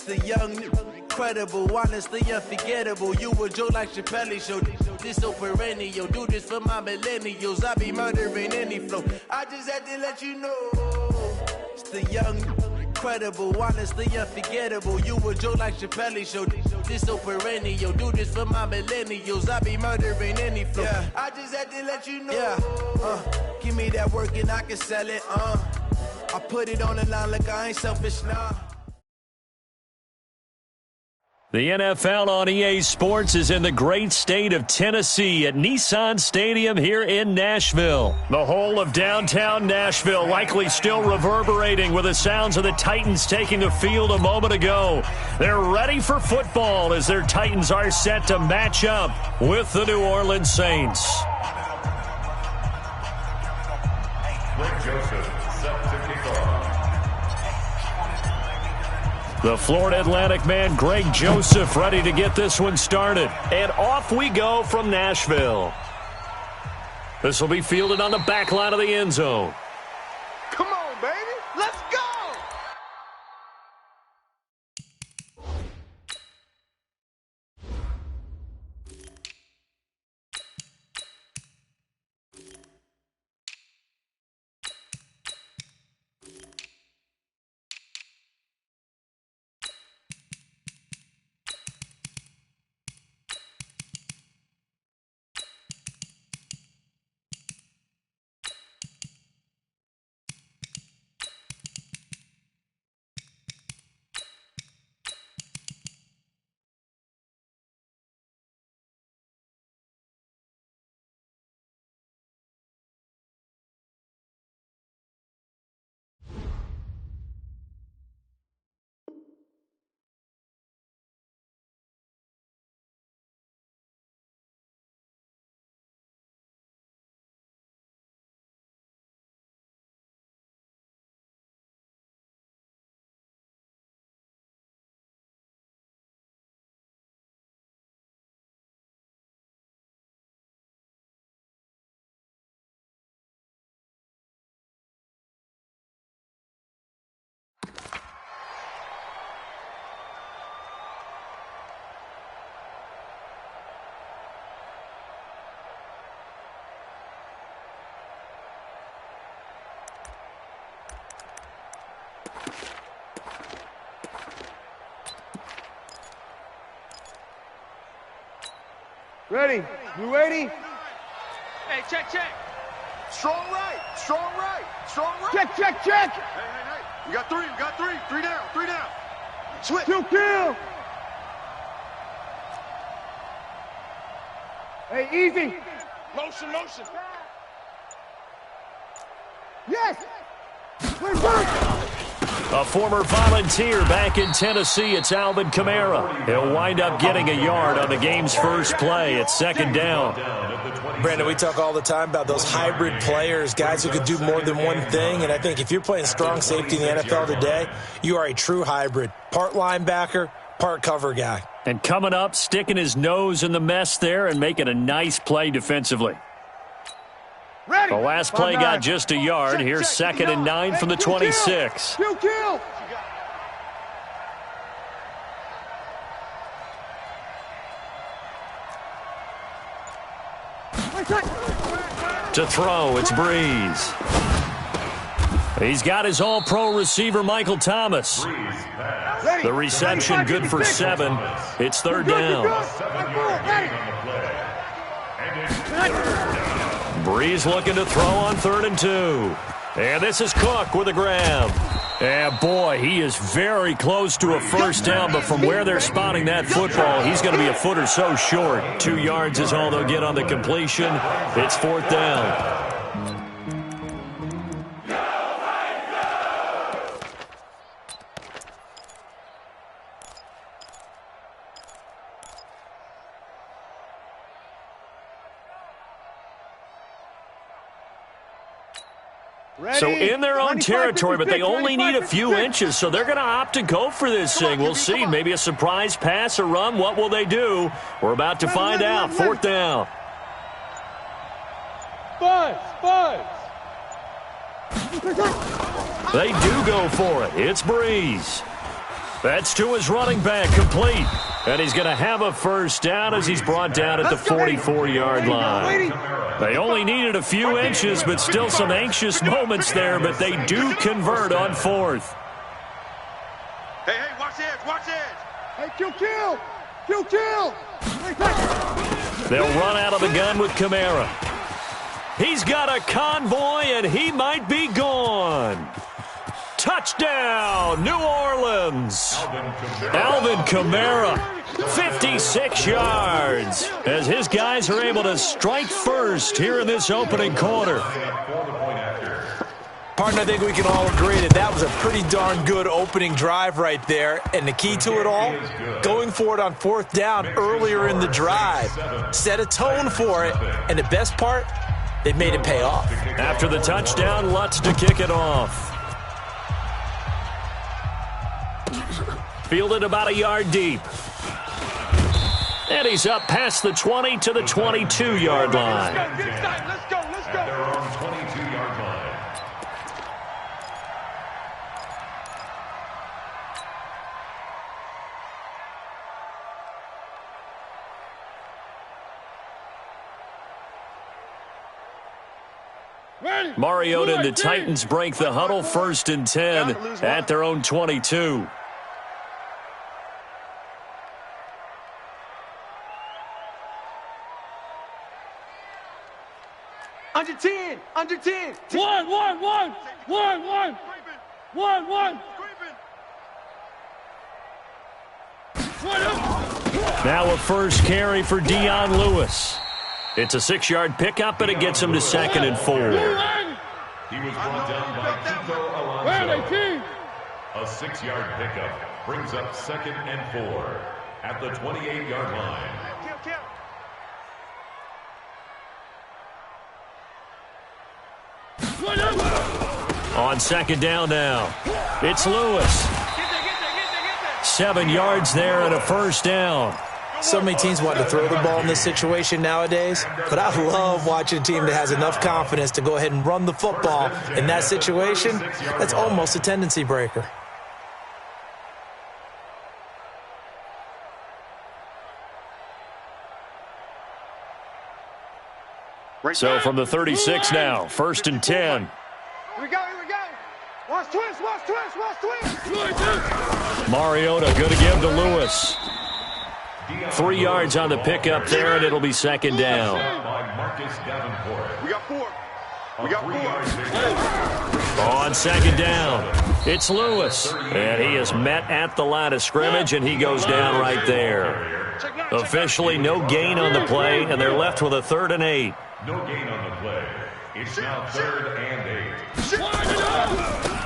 The young, incredible, honestly unforgettable. You a Joe like Chappelle show. This so perennial. Do this for my millennials. I be murdering any flow. I just had to let you know. It's the young, incredible, honestly unforgettable. You a Joe like Chappelle show. This so perennial. Do this for my millennials. I be murdering any flow. Yeah. I just had to let you know. Yeah. Give me that work and I can sell it. I put it on the line like I ain't selfish, nah. The NFL on EA Sports is in the great state of Tennessee at Nissan Stadium here in Nashville. The whole of downtown Nashville likely still reverberating with the sounds of the Titans taking the field a moment ago. They're ready for football as their Titans are set to match up with the New Orleans Saints. The Florida Atlantic man, Greg Joseph, ready to get this one started. And off we go from Nashville. This will be fielded on the back line of the end zone. Come on, baby. Let's go. Ready? You ready? Hey, check. Strong right. Strong right. Check. Hey. You got three. Three down. Switch. 2 kill. Hey, easy. Motion. Yes. Reverse. A former Volunteer back in Tennessee, it's Alvin Kamara. He'll wind up getting a yard on the game's first play. It's second down. Brandon, we talk all the time about those hybrid players, guys who could do more than one thing. And I think if you're playing strong safety in the NFL today, you are a true hybrid. Part linebacker, part cover guy. And coming up, sticking his nose in the mess there and making a nice play defensively. Ready. The last play got just a yard. Here's second and 9 from the 26. 2 kill. To throw, it's Breeze. He's got his all-pro receiver, Michael Thomas. The reception good for 7. It's third down. Breeze looking to throw on 3rd and 2. And this is Cook with a grab. And boy, he is very close to a first down, but from where they're spotting that football, he's going to be a foot or so short. 2 yards is all they'll get on the completion. It's 4th down. So in their own territory, but they only need a few inches, so they're going to opt to go for this thing. We'll see. Maybe a surprise pass or run. What will they do? We're about to find out. 4th down. Buzz. They do go for it. It's Breeze. That's to his running back, complete. And he's going to have a first down as he's brought down at the 44-yard line. They only needed a few inches, but still some anxious moments there, but they do convert on fourth. Hey, watch the edge, watch the edge. Hey, kill. They'll run out of the gun with Kamara. He's got a convoy, and he might be gone. Touchdown, New Orleans. Alvin Kamara, 56 yards, as his guys are able to strike first here in this opening quarter. Partner, I think we can all agree that was a pretty darn good opening drive right there. And the key to it all, going for it on fourth down earlier in the drive. Set a tone for it. And the best part, they made it pay off. After the touchdown, Lutz to kick it off. Fielded about a yard deep. And he's up past the 20 to the 22-yard line. Let's go. At their own 22-yard line. Mariota and the Titans break the huddle, 1st and 10 at their own 22. Under 10. 1. Now a first carry for Dion Lewis. It's a 6-yard pickup, and it gets him to 2nd and 4. He was brought down by Kiko Alonso. A 6-yard pickup brings up 2nd and 4 at the 28-yard line. On 2nd down now, it's Lewis. 7 yards there and a first down. So many teams want to throw the ball in this situation nowadays, but I love watching a team that has enough confidence to go ahead and run the football in that situation. That's almost a tendency breaker. So from the 36 now, 1st and 10. Here we go. Watch twist. Mariota going to give to Lewis. 3 yards on the pickup there, and it'll be 2nd down. We got four. On 2nd down, it's Lewis. And he is met at the line of scrimmage, and he goes down right there. Officially no gain on the play, and they're left with a 3rd and 8. No gain on the play. It's now 3rd and 8.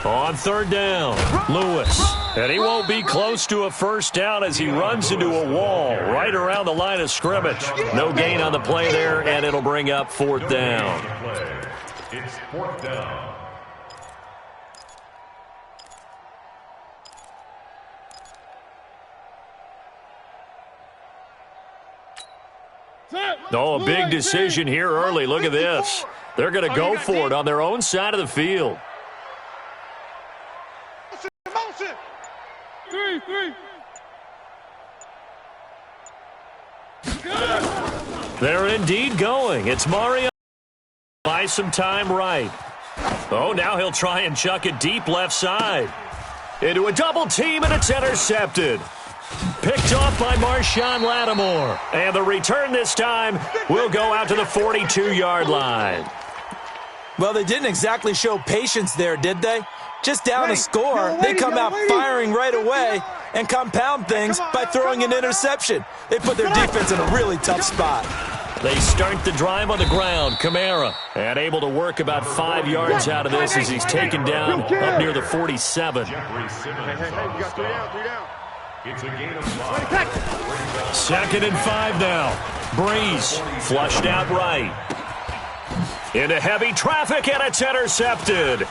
On 3rd down, Lewis. And he won't be close to a first down as he runs into a wall right around the line of scrimmage. No gain on the play there, and it'll bring up 4th down. It's 4th down. Oh, a big decision here early. Look at this. They're going to go for it on their own side of the field. They're indeed going. It's Mario. Buy some time right. Oh, now he'll try and chuck it deep left side. Into a double team, and it's intercepted. Picked off by Marshawn Lattimore. And the return this time will go out to the 42-yard line. Well, they didn't exactly show patience there, did they? Just down a score, they come out firing right away and compound things by throwing an interception. They put their defense in a really tough spot. They start the drive on the ground. Kamara, and able to work about 5 yards out of this as he's taken down up near the 47. We got 3 down. It's a gain of 5. 2nd and 5 now. Breeze flushed out right. Into heavy traffic, and it's intercepted.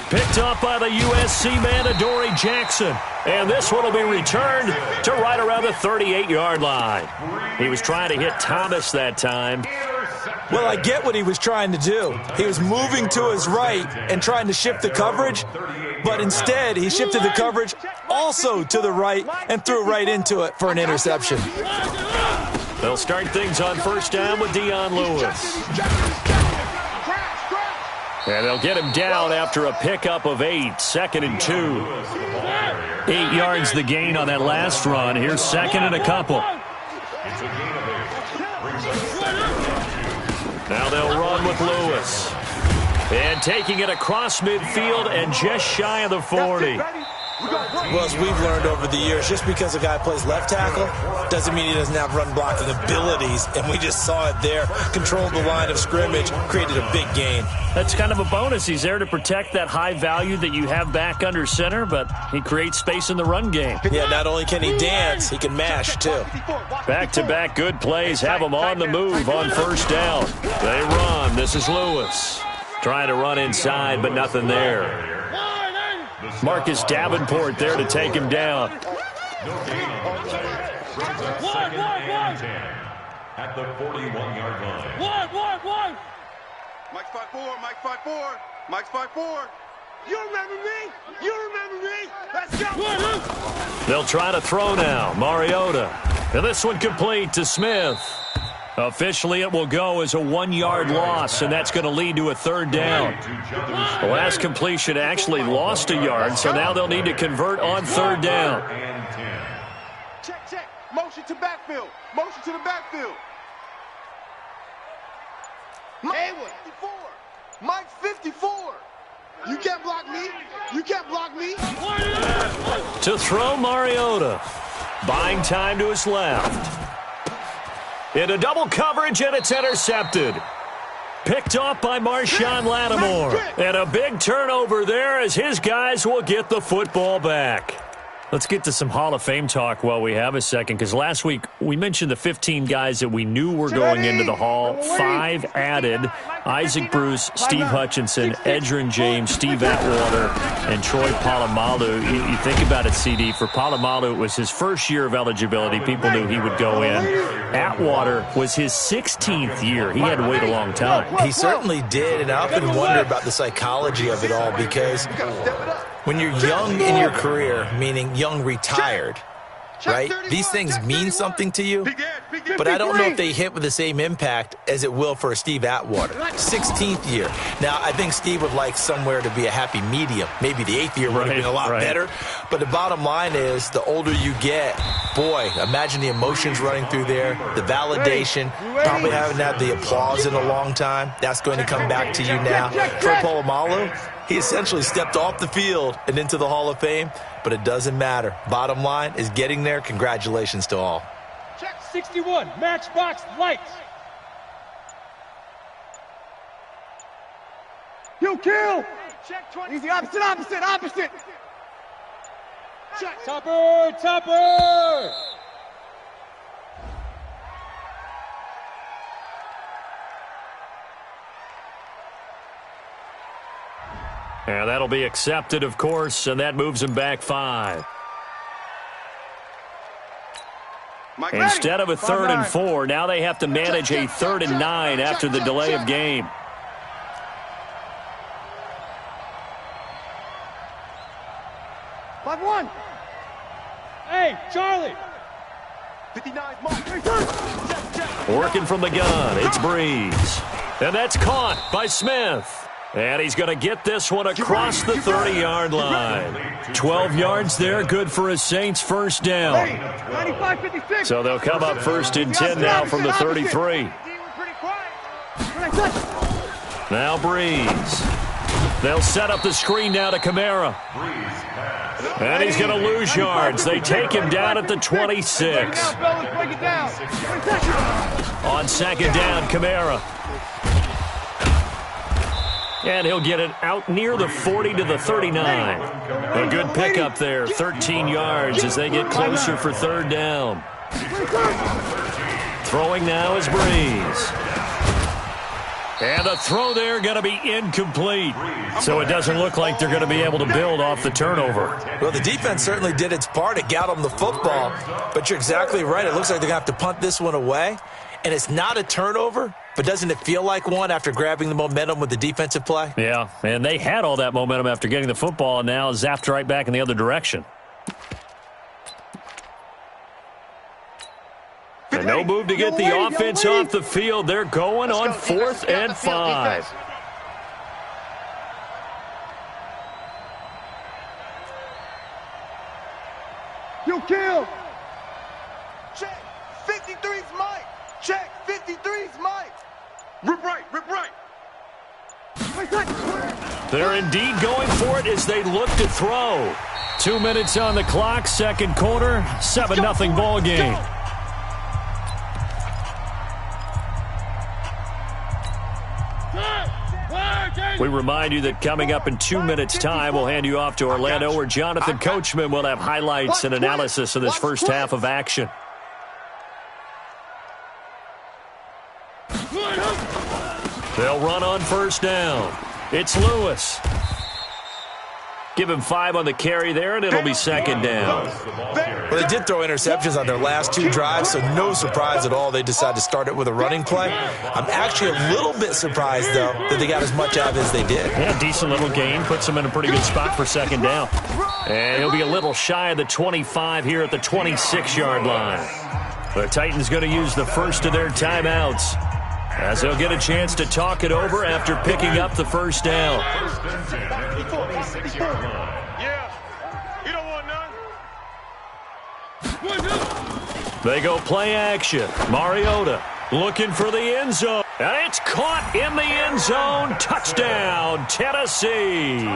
Picked up by the USC man, Adoree Jackson. And this one will be returned to right around the 38-yard line. He was trying to hit Thomas that time. Well, I get what he was trying to do. He was moving to his right and trying to shift the coverage, but instead he shifted the coverage also to the right and threw right into it for an interception. They'll start things on first down with Dion Lewis. And they'll get him down after a pickup of 8, 2nd and 2. 8 yards the gain on that last run. Here's 2nd and a couple. Now they'll run with Lewis. And taking it across midfield and just shy of the 40. Well, as we've learned over the years, just because a guy plays left tackle doesn't mean he doesn't have run blocking abilities. And we just saw it there. Controlled the line of scrimmage, created a big gain. That's kind of a bonus. He's there to protect that high value that you have back under center, but he creates space in the run game. Yeah, not only can he dance, he can mash, too. Back-to-back good plays have him on the move on first down. They run. This is Lewis. Trying to run inside, but nothing there. Marcus Davenport there to take him down. At the 41-yard line. Mike's 5'4", Mike's 5'4", Mike's 5'4". You remember me? You remember me? Let's go. They'll try to throw now. Mariota. And this one complete to Smith. Officially, it will go as a 1-yard loss, and that's going to lead to a 3rd down. The last completion actually lost a yard, so now they'll need to convert on 3rd down. Check, check. Motion to backfield. Motion to the backfield. Mike 54. Mike 54. You can't block me. You can't block me. To throw Mariota. Buying time to his left. Into double coverage, and it's intercepted. Picked off by Marshawn Lattimore. And a big turnover there as his guys will get the football back. Let's get to some Hall of Fame talk while we have a second, because last week we mentioned the 15 guys that we knew were going into the Hall. 5 added: Isaac Bruce, Steve Hutchinson, Edgerrin James, Steve Atwater, and Troy Polamalu. You think about it, CD. For Polamalu, it was his first year of eligibility. People knew he would go in. Atwater was his 16th year. He had to wait a long time. He certainly did, and I often wonder about the psychology of it all, because when you're young in your career, meaning young retired, right, these things mean something to you, but I don't know if they hit with the same impact as it will for a Steve Atwater. 16th year. Now, I think Steve would like somewhere to be a happy medium. Maybe the 8th year would have been a lot better, but the bottom line is the older you get, boy, imagine the emotions running through there, the validation, probably haven't had the applause in a long time. That's going to come back to you now. For Polamalu, he essentially stepped off the field and into the Hall of Fame, but it doesn't matter. Bottom line is getting there. Congratulations to all. Check 61. Matchbox lights. You kill. Check 20. Easy. Opposite. Check. Topper. And that'll be accepted, of course, and that moves him back 5. Instead of a 3rd and 4, now they have to manage a 3rd and 9 after the delay of game. #1. Hey, Charlie. 59 Mark. Working from the gun, it's Breeze. And that's caught by Smith. And he's going to get this one across the 30-yard line. 12 yards there, good for a Saints first down. So they'll come up 1st and 10 now from the 33. Now Breeze. They'll set up the screen now to Kamara. And he's going to lose yards. They take him down at the 26. On 2nd down, Kamara. And he'll get it out near the 40 to the 39. A good pickup there, 13 yards as they get closer for 3rd down. Throwing now is Breeze. And the throw there going to be incomplete. So it doesn't look like they're going to be able to build off the turnover. Well, the defense certainly did its part. It got them the football. But you're exactly right. It looks like they're going to have to punt this one away. And it's not a turnover, but doesn't it feel like one after grabbing the momentum with the defensive play? Yeah, and they had all that momentum after getting the football, and now zapped right back in the other direction. And no move to get the offense off the field. They're going on 4th and 5. You kill. Check. 53's Mike. Check. 53's Mike. Rip right, rip right. They're indeed going for it as they look to throw. 2 minutes on the clock, second quarter, 7-0 ball game. We remind you that coming up in 2 minutes' time, we'll hand you off to Orlando, where Jonathan Coachman will have highlights and analysis of this first half of action. They'll run on first down. It's Lewis. Give him 5 on the carry there, and it'll be second down. Well, they did throw interceptions on their last 2 drives, so no surprise at all they decided to start it with a running play. I'm actually a little bit surprised, though, that they got as much out of it as they did. Yeah, decent little gain. Puts them in a pretty good spot for second down. And he'll be a little shy of the 25 here at the 26-yard line. The Titans going to use the first of their timeouts, as they'll get a chance to talk it over after picking up the first down. First and 10 at the 26-yard line. Yeah. You don't want none. They go play action. Mariota looking for the end zone. And it's caught in the end zone. Touchdown, Tennessee.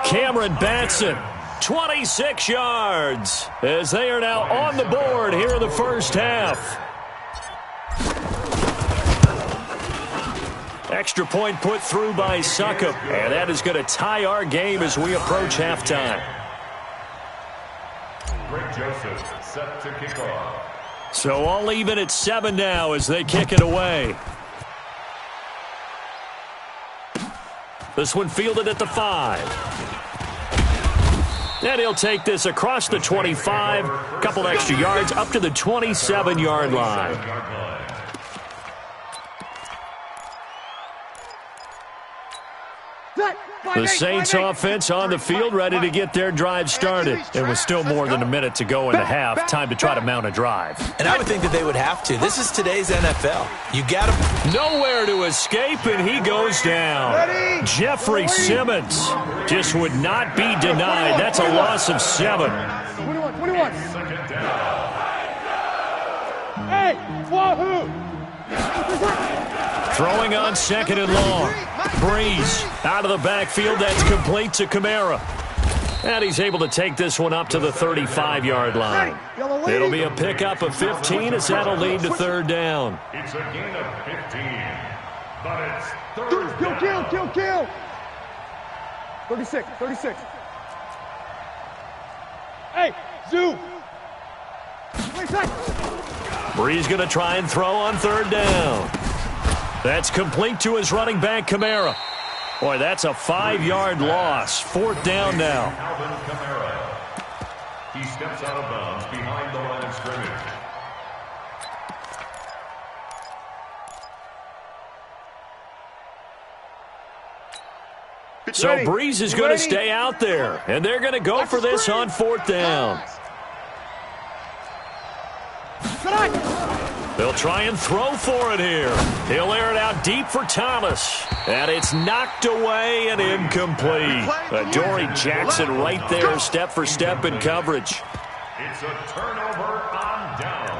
Cameron Batson, 26 yards, as they are now on the board here in the first half. Extra point put through by Succop, and that is going to tie our game as we approach halftime. Greg Joseph set to kick off. So all even at 7 now as they kick it away. This one fielded at the 5. And he'll take this across the 25, couple extra yards up to the 27-yard line. The Saints offense on the field, ready to get their drive started. And with still more than a minute to go in the half, time to try to mount a drive. And I would think that they would have to. This is today's NFL. You got to... Nowhere to escape, and he goes down. Jeffrey Simmons just would not be denied. That's a loss of 7. 21. Hey, wahoo! Throwing on second and long. Breeze out of the backfield. That's complete to Kamara. And he's able to take this one up to the 35-yard line. It'll be a pickup of 15 as that'll lead to third down. It's a gain of 15, but it's third down. Kill. 36. Hey, Zoo. Breeze going to try and throw on third down. That's complete to his running back, Kamara. Boy, that's a 5-yard loss. Fourth down now. Alvin Kamara. He steps out of bounds behind the line of scrimmage. So Breeze is going to stay out there, and they're going to go for this on fourth down. They'll try and throw for it here. He'll air it out deep for Thomas. And it's knocked away and incomplete. Adoree Jackson right there, step for step in coverage. It's a turnover on downs.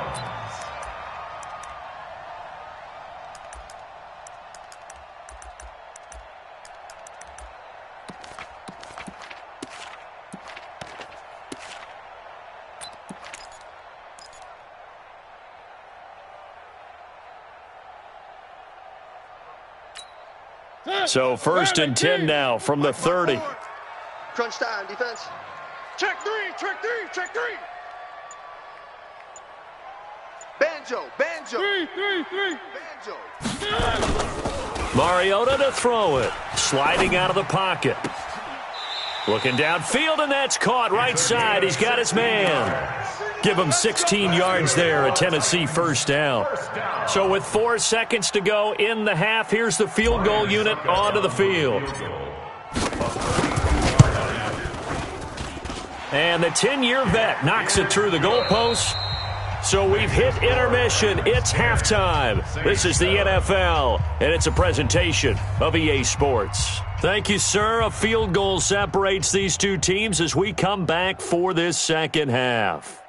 So first and 10 now from the 30. Crunch time, defense. Check three. Banjo. Three. Banjo. Mariota to throw it. Sliding out of the pocket. Looking downfield, and that's caught right side. He's got his man. Give them 16 yards there, a Tennessee first down. So with 4 seconds to go in the half, here's the field goal unit onto the field. And the 10-year vet knocks it through the goalpost. So we've hit intermission. It's halftime. This is the NFL, and it's a presentation of EA Sports. Thank you, sir. A field goal separates these two teams as we come back for this second half.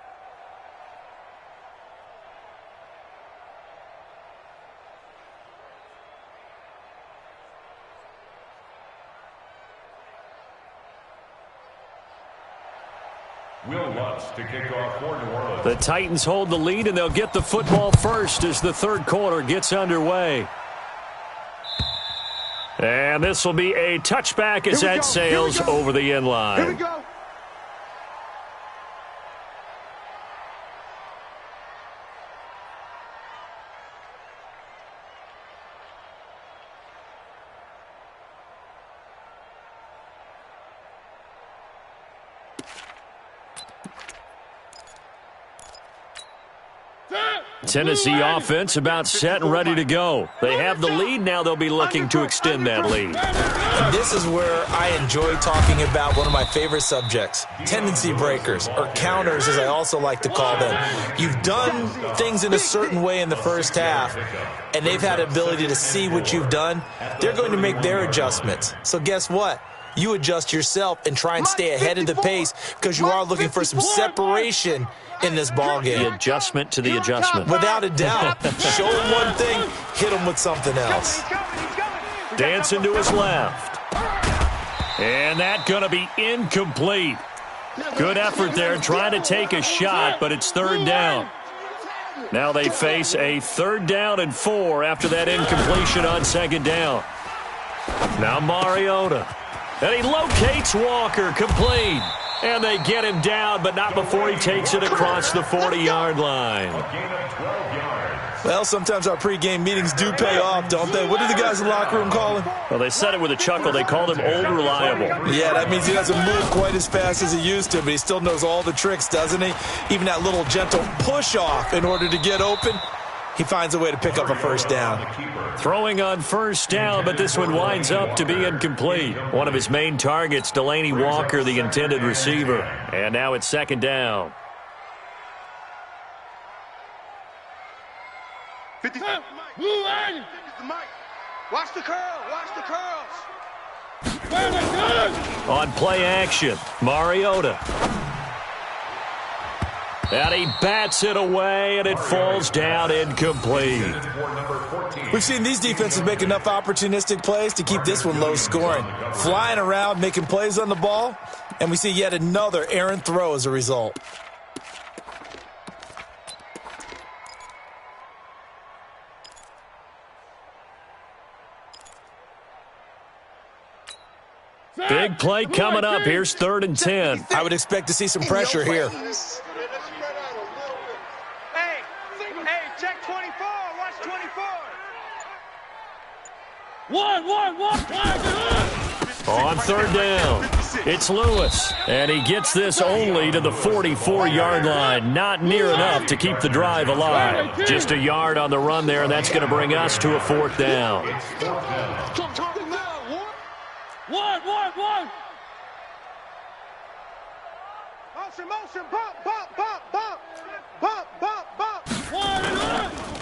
To kick off for New Orleans. The Titans hold the lead, and they'll get the football first as the third quarter gets underway. And this will be a touchback as that sails over the end line. Here we go. Tennessee offense about set and ready to go. They have the lead. Now they'll be looking to extend that lead. And this is where I enjoy talking about one of my favorite subjects, tendency breakers, or counters as I also like to call them. You've done things in a certain way in the first half, and they've had the ability to see what you've done. They're going to make their adjustments. So guess what? You adjust yourself and try and stay ahead of the pace because you are looking for some separation in this ball game. The adjustment to the adjustment. Without a doubt. Show him one thing, hit him with something else. Dancing to his left. And that going to be incomplete. Good effort there trying to take a shot, but it's third down. Now they face a 3rd down and 4 after that incompletion on 2nd down. Now Mariota. And he locates Walker, complete. And they get him down, but not before he takes it across the 40-yard line. Well, sometimes our pregame meetings do pay off, don't they? What do the guys in the locker room call him? Well, they said it with a chuckle. They called him Old Reliable. Yeah, that means he doesn't move quite as fast as he used to, but he still knows all the tricks, doesn't he? Even that little gentle push-off in order to get open. He finds a way to pick up a first down. Throwing on first down, but this one winds up to be incomplete. One of his main targets, Delaney Walker, the intended receiver. And now it's 2nd down. 50. Blue line. Watch the curl. Watch the curls. On play action, Mariota. And he bats it away, and it falls down incomplete. We've seen these defenses make enough opportunistic plays to keep this one low scoring. Flying around, making plays on the ball, and we see yet another errant throw as a result. Big play coming up. Here's 3rd and 10. I would expect to see some pressure here. Check 24. Watch 24. On 3rd down, it's Lewis, and he gets this only to the 44-yard line. Not near enough to keep the drive alive. Just a yard on the run there, and that's going to bring us to a 4th down. One. Motion, bump.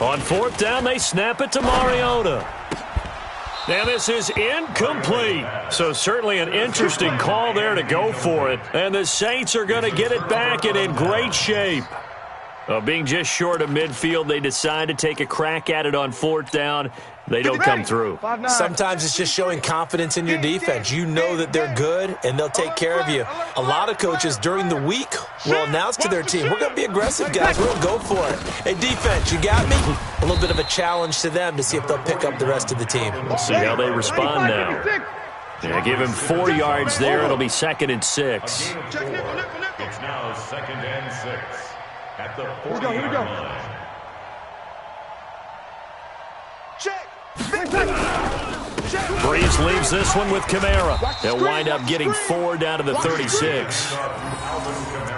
On 4th down, they snap it to Mariota. Now this is incomplete. So certainly an interesting call there to go for it. And the Saints are going to get it back and in great shape. Being just short of midfield, they decide to take a crack at it on 4th down. They don't come through. Sometimes it's just showing confidence in your defense. You know that they're good, and they'll take care of you. A lot of coaches during the week will announce to their team, we're going to be aggressive, guys. We'll go for it. Hey, defense, you got me? A little bit of a challenge to them to see if they'll pick up the rest of the team. We'll see how they respond now. Yeah, give him 4 yards there. It'll be 2nd and 6. It's now 2nd and 6 at the 40-yard line. Breeze leaves this one with Kamara. They'll wind up getting 4 down to the 36.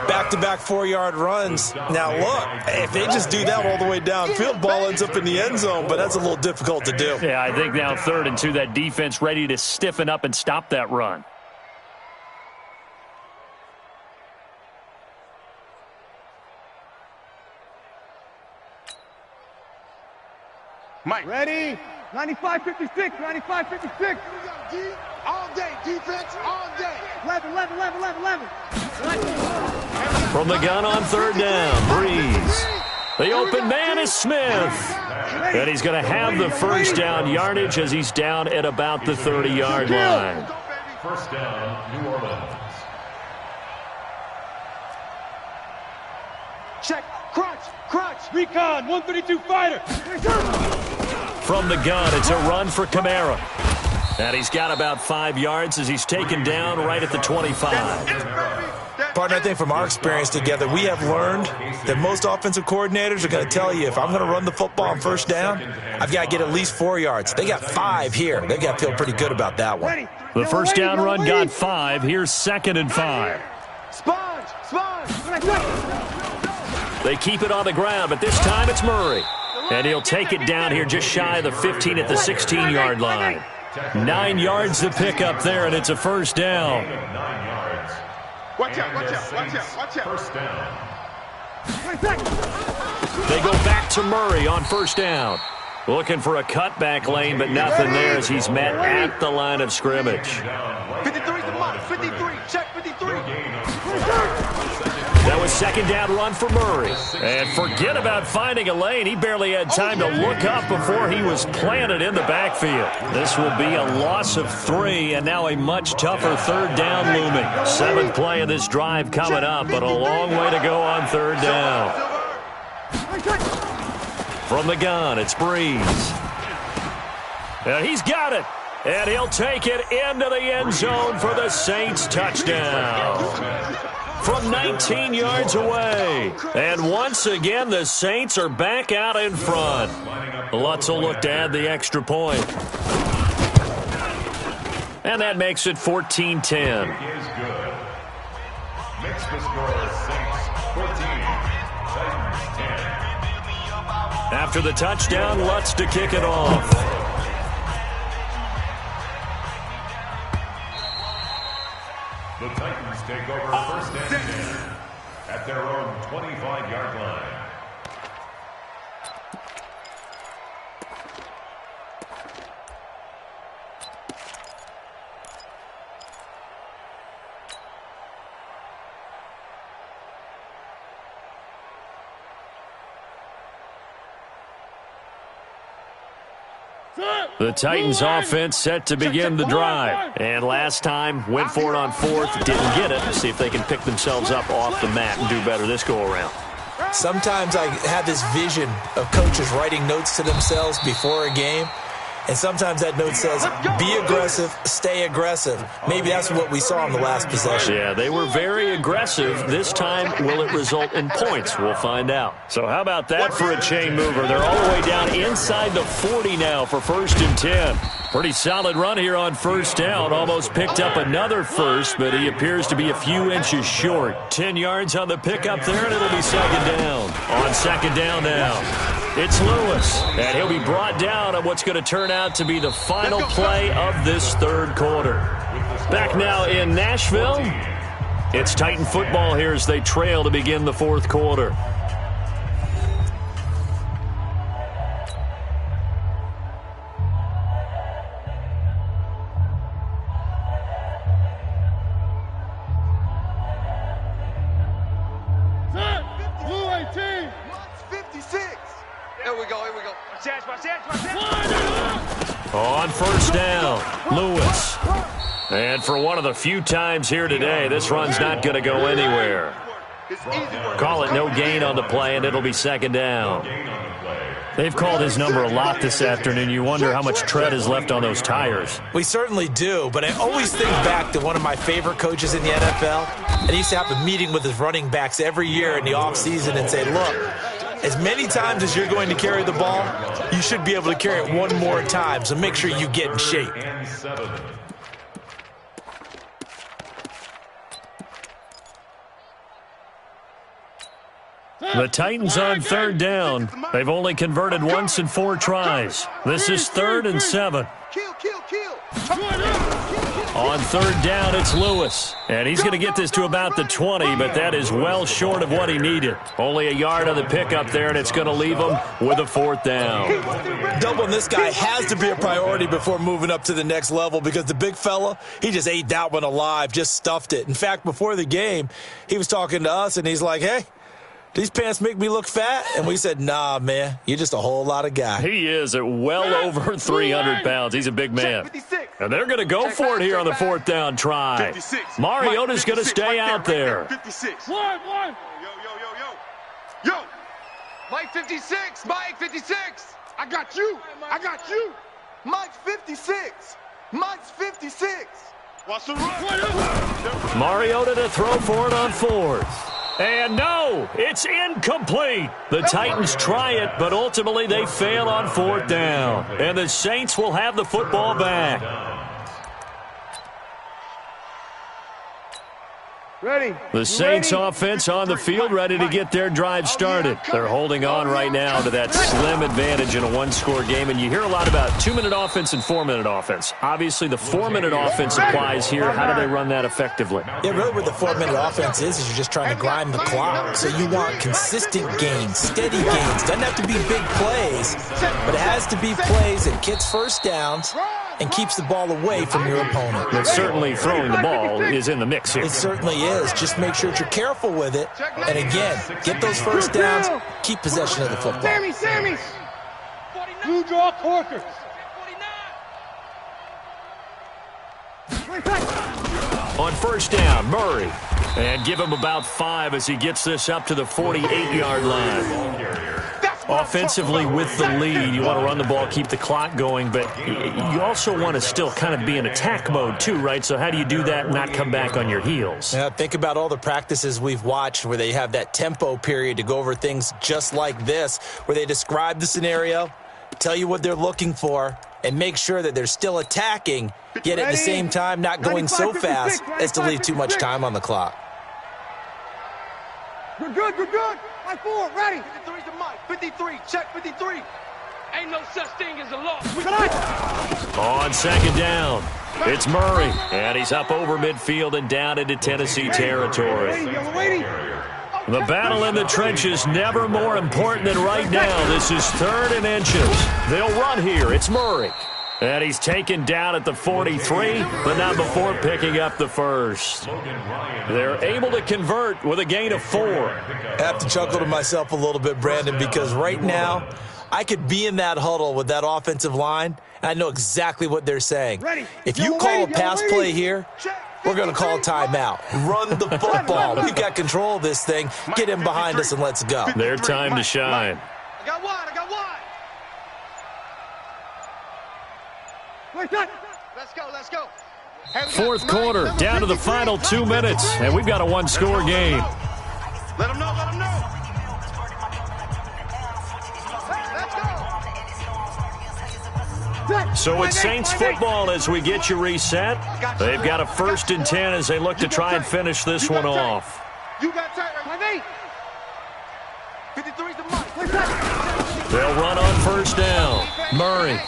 Back-to-back 4-yard runs. Now, look, if they just do that all the way downfield, ball ends up in the end zone, but that's a little difficult to do. Yeah, I think now 3rd and 2, that defense ready to stiffen up and stop that run. Mike. Ready? 95-56, 95-56. All day, defense, all day. 11. From the gun on 3rd down, Breeze. The open man is Smith. And he's going to have the first down yardage as he's down at about the 30-yard line. First down, New Orleans. Check, crunch. Recon, 132 fighter. From the gun, it's a run for Kamara. And he's got about 5 yards as he's taken down right at the 25. Partner, I think from our experience together, we have learned that most offensive coordinators are going to tell you, if I'm going to run the football on first down, I've got to get at least 4 yards. They got 5 here. They got to feel pretty good about that one. The first down run got 5. Here's 2nd and 5. Sponge. They keep it on the ground, but this time it's Murray. And he'll take it down here just shy of the 15 at the 16-yard line. 9 yards to pick up there, and it's a first down. 9 yards. Watch out. First down. They go back to Murray on first down. Looking for a cutback lane, but nothing there as he's met at the line of scrimmage. 53's the mark. 53. Check 53. That was 2nd down run for Murray. And forget about finding a lane. He barely had time to look up before he was planted in the backfield. This will be a loss of 3, and now a much tougher 3rd down looming. 7th play of this drive coming up, but a long way to go on 3rd down. From the gun, it's Breeze. And he's got it. And he'll take it into the end zone for the Saints touchdown. From 19 yards away. And once again, the Saints are back out in front. Lutz will look to add the extra point. And that makes it 14-10. Is good. Makes the score Saints 14, Titans 10. After the touchdown, Lutz to kick it off. The Titans take over first and 10 at their own 25-yard line. The Titans offense set to begin the drive. And last time, went for it on 4th, didn't get it. See if they can pick themselves up off the mat and do better this go-around. Sometimes I have this vision of coaches writing notes to themselves before a game. And sometimes that note says, be aggressive, stay aggressive. Maybe that's what we saw in the last possession. Yeah, they were very aggressive. This time, will it result in points? We'll find out. So how about that for a chain mover? They're all the way down inside the 40 now for 1st and 10. Pretty solid run here on first down. Almost picked up another first, but he appears to be a few inches short. 10 yards on the pickup there, and it'll be 2nd down. On 2nd down now. It's Lewis, and he'll be brought down on what's going to turn out to be the final play of this 3rd quarter. Back now in Nashville, it's Titan football here as they trail to begin the 4th quarter. On first down, Lewis. And for one of the few times here today, this run's not going to go anywhere. Call it no gain on the play, and it'll be 2nd down. They've called his number a lot this afternoon. You wonder how much tread is left on those tires. We certainly do, but I always think back to one of my favorite coaches in the NFL. And he used to have a meeting with his running backs every year in the offseason and say, look, as many times as you're going to carry the ball, you should be able to carry it one more time, so make sure you get in shape. The Titans on third down. They've only converted once in 4 tries. This is 3rd and 7. On third down, it's Lewis. And he's going to get this to about the 20, but that is well short of what he needed. Only a yard on the pickup there, and it's going to leave him with a 4th down. Doubling this guy has to be a priority before moving up to the next level, because the big fella, he just ate that one alive, just stuffed it. In fact, before the game, he was talking to us, and he's like, hey, these pants make me look fat? And we said, nah, man, you're just a whole lot of guy. He is at well over 300 pounds. He's a big man. And they're going to go for it here on the 4th down try. Mariota's going to stay out there. 56. One. Yo. Mike 56. Mike 56. I got you. Mike 56. Mike's 56. Watch the run. Mariota to throw for it on 4th. And no, it's incomplete. The Titans try it, but ultimately they fail on 4th down. And the Saints will have the football back. Ready. The Saints offense on the field, ready to get their drive started. They're holding on right now to that slim advantage in a one-score game, and you hear a lot about 2-minute offense and 4-minute offense. Obviously, the 4-minute offense applies here. How do they run that effectively? Yeah, really what the 4-minute offense is you're just trying to grind the clock. So you want consistent gains, steady gains. Doesn't have to be big plays, but it has to be plays that gets first downs and keeps the ball away from your opponent. But certainly throwing the ball is in the mix here. It certainly is. Just make sure that you're careful with it. And again, get those first downs, keep possession of the football. Sammy. Blue draw corkers. On first down, Murray. And give him about 5 as he gets this up to the 48-yard line. Offensively with the lead, you want to run the ball, keep the clock going, but you also want to still kind of be in attack mode too, right? So how do you do that and not come back on your heels? Yeah, think about all the practices we've watched where they have that tempo period to go over things just like this, where they describe the scenario, tell you what they're looking for, and make sure that they're still attacking, yet at the same time not going so fast as to leave too much time on the clock. Good. Mike 4, ready. 53's to Mike. 53, check 53. Ain't no such thing as a loss. On second down, it's Murray. And he's up over midfield and down into Tennessee territory. The battle in the trenches never more important than right now. This is 3rd and inches. They'll run here. It's Murray. And he's taken down at the 43, but not before picking up the first. They're able to convert with a gain of 4. I have to chuckle to myself a little bit, Brandon, because right now I could be in that huddle with that offensive line, and I know exactly what they're saying. If you call a pass play here, we're going to call a timeout. Run the football. We've got control of this thing. Get in behind us and let's go. Their time to shine. I got one. Let's go. Fourth quarter, down to the final 2 minutes, and we've got a one-score game. Let them know. So it's Saints football as we get you reset. They've got a 1st and 10 as they look to try and finish this one off. You got tight right. 53's the Mike. They'll run on first down. Murray.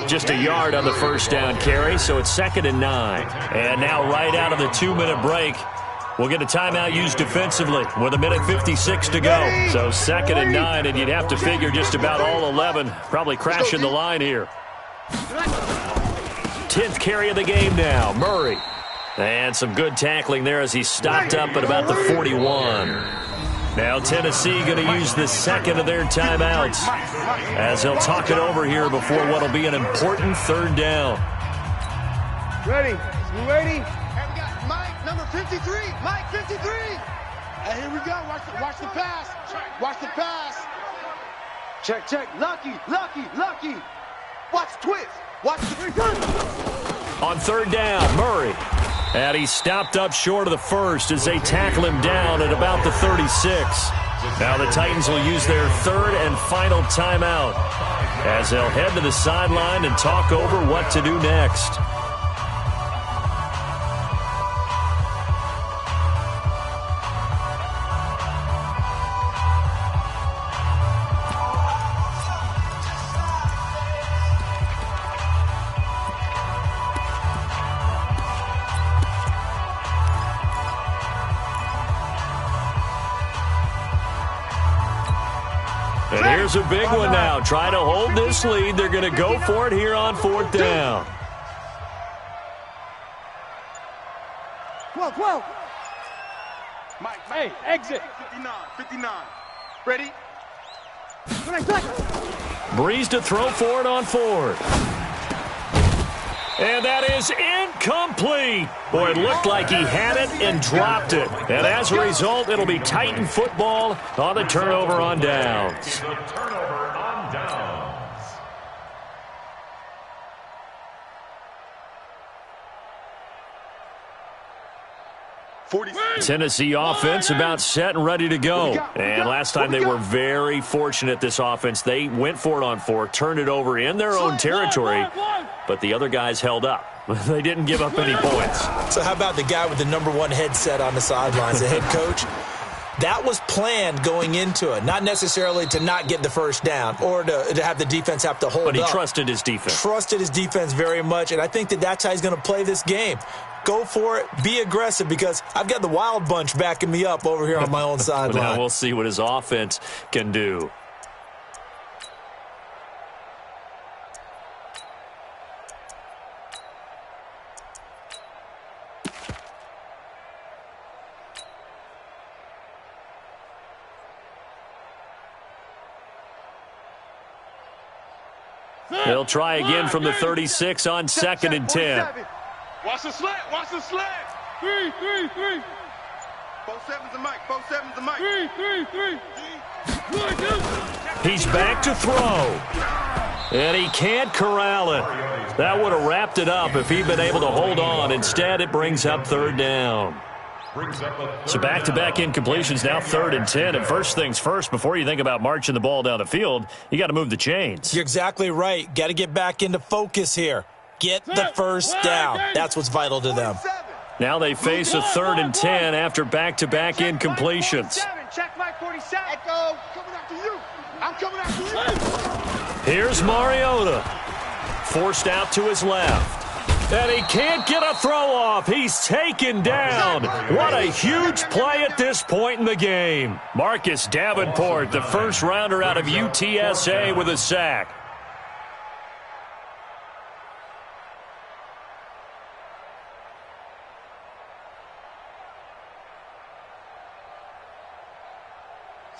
Just a yard on the first down carry, so it's 2nd and 9. And now right out of the 2-minute break, we'll get a timeout used defensively with 1:56 to go. So 2nd and 9, and you'd have to figure just about all 11 probably crashing the line here. 10th carry of the game now, Murray. And some good tackling there as he stopped up at about the 41. Now Tennessee going to use the 2nd of their timeouts as they'll talk it over here before what will be an important 3rd down. Ready? You ready? And we got Mike, number 53. Mike 53. And here we go. Watch the pass. Watch the pass. Check. Lucky. Watch the twist. Watch the On 3rd down, Murray. And he stopped up short of the first as they tackle him down at about the 36. Now the Titans will use their third and final timeout as they'll head to the sideline and talk over what to do next. And here's a big one now. Trying to hold this lead. They're going to go for it here on 4th down. 12. Mike, hey, exit. 59. Ready? Breeze to throw for it on 4th. And that is incomplete. Boy, it looked like he had it and dropped it. And as a result, it'll be Titan football on the turnover on downs. The turnover on downs. Tennessee offense about set and ready to go. And last time they were very fortunate, this offense. They went for it on 4th, turned it over in their own territory, but the other guys held up. They didn't give up any points. So how about the guy with the #1 headset on the sidelines, the head coach? That was planned going into it, not necessarily to not get the first down or to have the defense have to hold up. But he trusted his defense. Trusted his defense very much, and I think that's how he's going to play this game. Go for it. Be aggressive, because I've got the Wild Bunch backing me up over here on my own sideline. Now we'll see what his offense can do. They'll try again from the 36 on 2nd and 10. Watch the slant. 3. 4-7's the mic. 4-7's the mic. 3. He's back to throw. And he can't corral it. That would have wrapped it up if he'd been able to hold on. Instead, it brings up 3rd down. So back-to-back incompletions, now 3rd and 10. And first things first, before you think about marching the ball down the field, you got to move the chains. You're exactly right. Got to get back into focus here. Get the first down. That's what's vital to them. Now they face a 3rd and 10 after back-to-back incompletions. Check my 47. Echo, coming after you. I'm coming after you. Here's Mariota. Forced out to his left. And he can't get a throw off. He's taken down. What a huge play at this point in the game. Marcus Davenport, the first rounder out of UTSA, with a sack.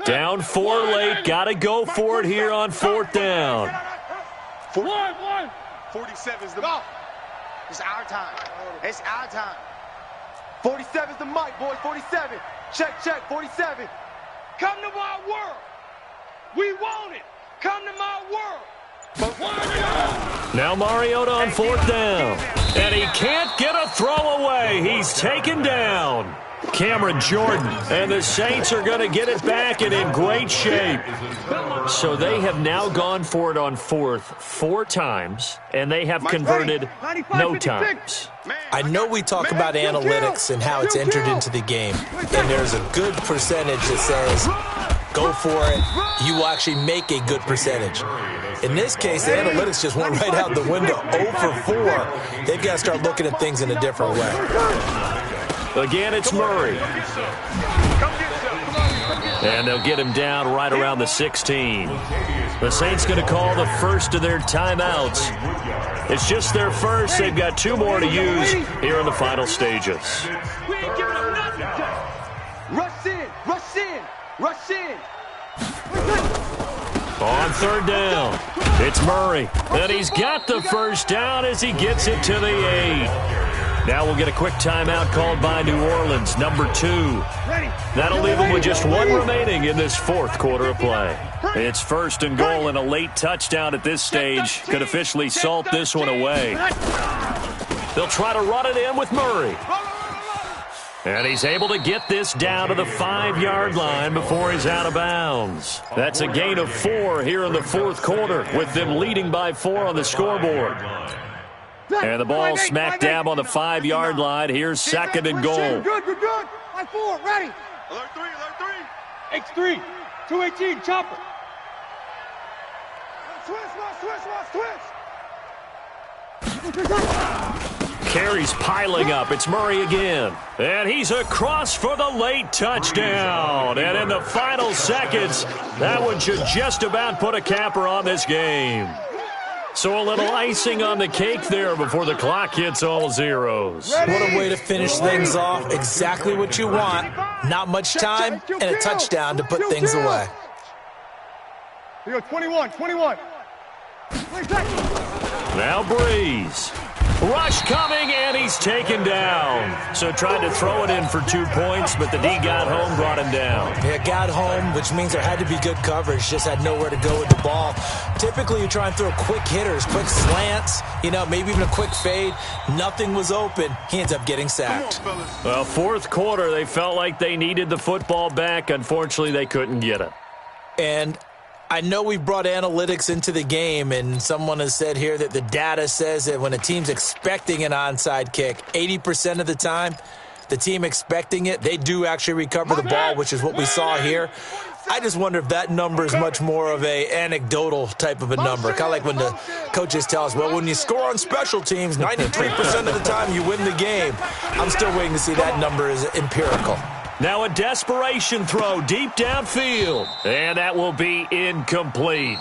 Down 4 late. Got to go for it here on 4th down. 47's the mic. It's our time. It's our time. 47's the mic, boys. 47. Check. 47. Come to my world. We want it. Come to my world. Now Mariota on 4th down. And he can't get a throw away. He's taken down. Cameron Jordan, and the Saints are going to get it back and in great shape. So they have now gone for it on 4th 4 times, and they have converted no times. I know we talk about analytics and how it's entered into the game, and there's a good percentage that says go for it, you will actually make a good percentage. In this case, the analytics just went right out the window. 0 for 4. They've got to start looking at things in a different way. Again, it's Murray. And they'll get him down right around the 16. The Saints going to call the first of their timeouts. It's just their first. They've got 2 more to use here in the final stages. We ain't giving them nothing. Rush in. On 3rd down, it's Murray. And he's got the first down as he gets it to the 8. Now we'll get a quick timeout called by New Orleans, number 2. That'll leave them with just 1 remaining in this 4th quarter of play. It's 1st and goal, and a late touchdown at this stage could officially salt this one away. They'll try to run it in with Murray. And he's able to get this down to the 5-yard line before he's out of bounds. That's a gain of 4 here in the fourth quarter, with them leading by 4 on the scoreboard. And the ball smack dab on the 5-yard line. Here's second and goal. Good, good, good. Line 4, ready. Alert 3, alert 3. X3, 218, chopper. Switch. Carries piling up. It's Murray again. And he's across for the late touchdown. And in the final seconds, that one should just about put a capper on this game. So a little icing on the cake there before the clock hits all zeros. What a way to finish things off. Exactly what you want. Not much time and a touchdown to put things away. Here you go, 21. Now Breeze. Rush coming, and he's taken down. So tried to throw it in for 2 points, but the D got home, brought him down. Yeah, got home, which means there had to be good coverage. Just had nowhere to go with the ball. Typically, you try and throw quick hitters, quick slants, maybe even a quick fade. Nothing was open. He ends up getting sacked. Well, fourth quarter, they felt like they needed the football back. Unfortunately, they couldn't get it. And I know we've brought analytics into the game, and someone has said here that the data says that when a team's expecting an onside kick, 80% of the time, the team expecting it, they do actually recover the ball, which is what we saw here. I just wonder if that number is much more of a anecdotal type of a number. Kind of like when the coaches tell us, well, when you score on special teams, 93% of the time you win the game. I'm still waiting to see that number is empirical. Now a desperation throw deep downfield, and that will be incomplete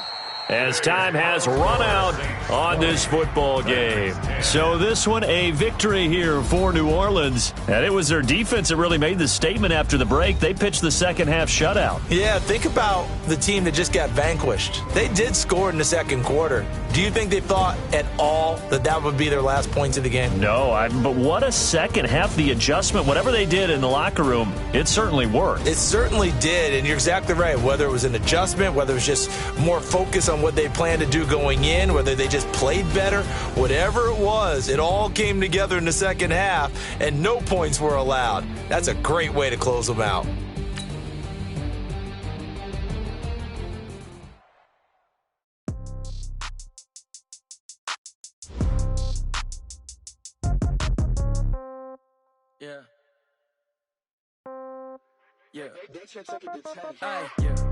as time has run out on this football game. So this one a victory here for New Orleans, and it was their defense that really made the statement after the break. They pitched the second half shutout. Yeah, think about the team that just got vanquished. They did score in the second quarter. Do you think they thought at all that that would be their last points of the game? No, but what a second half. The adjustment, whatever they did in the locker room, it certainly worked. It certainly did, and you're exactly right. Whether it was an adjustment, whether it was just more focus on what they planned to do going in, whether they just played better, whatever it was, it all came together in the second half, and no points were allowed. That's a great way to close them out. Yeah. Hey,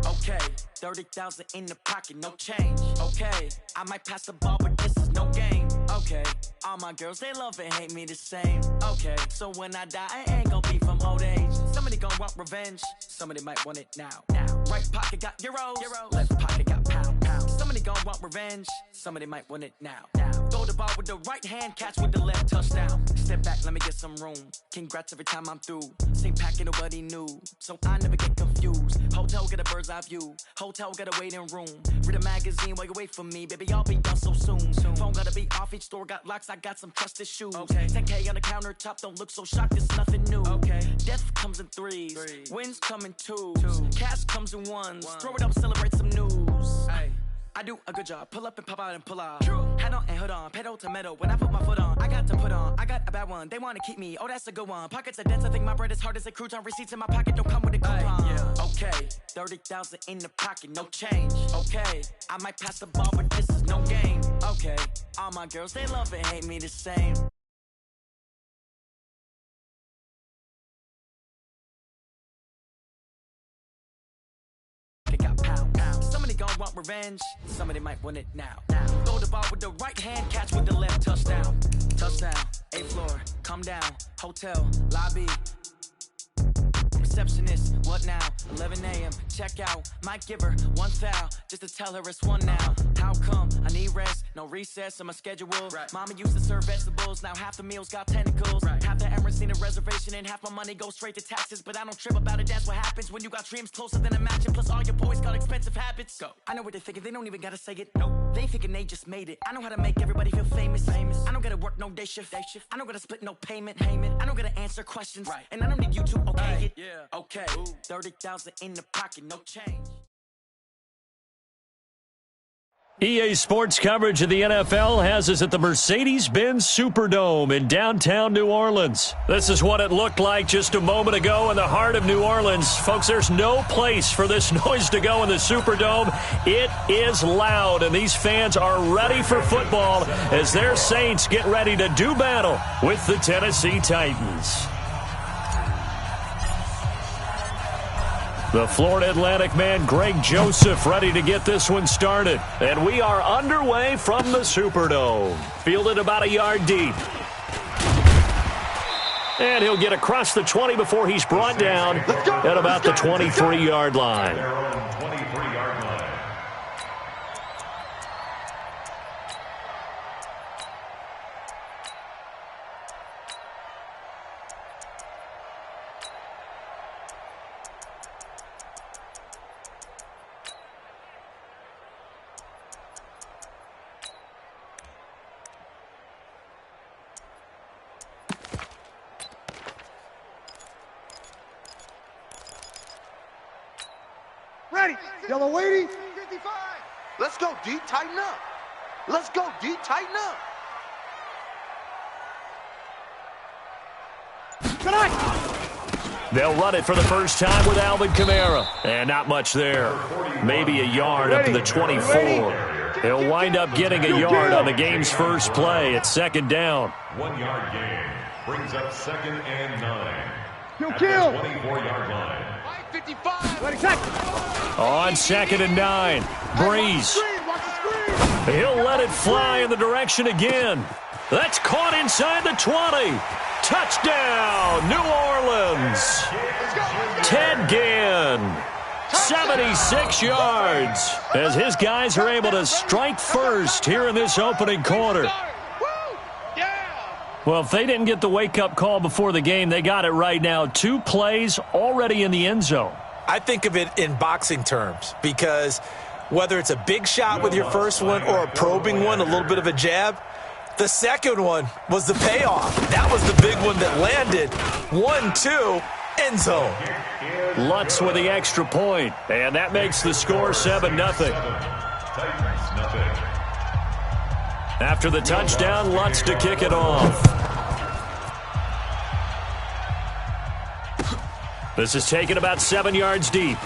okay, 30,000 in the pocket, no change. Okay, I might pass the ball, but this is no game. Okay, all my girls, they love and hate me the same. Okay, so when I die, I ain't gon' be from old age. Somebody gon' want revenge, somebody might want it now. Right pocket got euros, left pocket got pound. Somebody gon' want revenge, somebody might want it now. Throw the ball with the right hand, catch with the left, touchdown. Step back, let me get some room. Congrats every time I'm through. Same packet, nobody knew, so I never get confused. Hotel get a bird's eye view, hotel got a waiting room. Read a magazine while you wait for me, baby, I'll be done so soon. Phone gotta be off, each store got locks, I got some trusted shoes. 10K on the countertop, don't look so shocked, it's nothing new. Death comes in threes, wins come in twos, cash comes in ones. Throw it up, celebrate some news. I do a good job, pull up and pop out and pull out. Head on and hood on, pedal to metal. When I put my foot on, I got to put on. I got a bad one, they wanna keep me, oh that's a good one. Pockets are dense, I think my bread is hard as a crouton. Receipts in my pocket don't come with a coupon. Okay, 30,000 in the pocket, no change. Okay, I might pass the ball, but this is no game. Okay, all my girls, they love and hate me the same. They got pound. Somebody gon' want revenge, somebody might want it now. Throw the ball with the right hand, catch with the left, touchdown. Touchdown, 8th floor, come down, hotel, lobby. Receptionist, what now? 11 a.m., check out. Might give her one foul, just to tell her it's one now. How come? I need rest, no recess on my schedule. Mama used to serve vegetables, now half the meals got tentacles. Half the Emirates need a reservation and half my money goes straight to taxes. But I don't trip about it, that's what happens when you got dreams closer than a match. And plus all your boys got expensive habits. Go. I know what they're thinking, they don't even gotta say it. Nope. They thinking they just made it. I know how to make everybody feel famous. I don't gotta work no day shift. I don't gotta split no payment. I don't gotta answer questions. And I don't need you to okay it. Okay, 30,000 in the pocket, no change. EA Sports coverage of the NFL has us at the Mercedes-Benz Superdome in downtown New Orleans. This is what it looked like just a moment ago in the heart of New Orleans. Folks, there's no place for this noise to go in the Superdome. It is loud, and these fans are ready for football as their Saints get ready to do battle with the Tennessee Titans. The Florida Atlantic man, Greg Joseph, ready to get this one started. And we are underway from the Superdome. Fielded about a yard deep. And he'll get across the 20 before he's brought down at about the 23-yard line. Ready. Yellow waiting. 55. Let's go, D. Tighten up. Let's go, D. Tighten up. They'll run it for the first time with Alvin Kamara. And not much there. Maybe a yard up to the 24. They'll wind up getting a yard on the game's first play at second down. 1 yard gain brings up 2nd and 9. Kill. At the 24-yard line. 55. On 2nd and 9. Breeze. He'll let it fly in the direction again. That's caught inside the 20. Touchdown, New Orleans. Ted Ginn, 76 yards, as his guys are able to strike first here in this opening quarter. Well, if they didn't get the wake-up call before the game, they got it right now. 2 plays already in the end zone. I think of it in boxing terms because whether it's a big shot with your first one or a probing one, a little bit of a jab, the second one was the payoff. That was the big one that landed. 1-2, end zone. Lutz with the extra point, and that makes the score 7-0. After the touchdown, Lutz to kick it off. This is taken about 7 yards deep.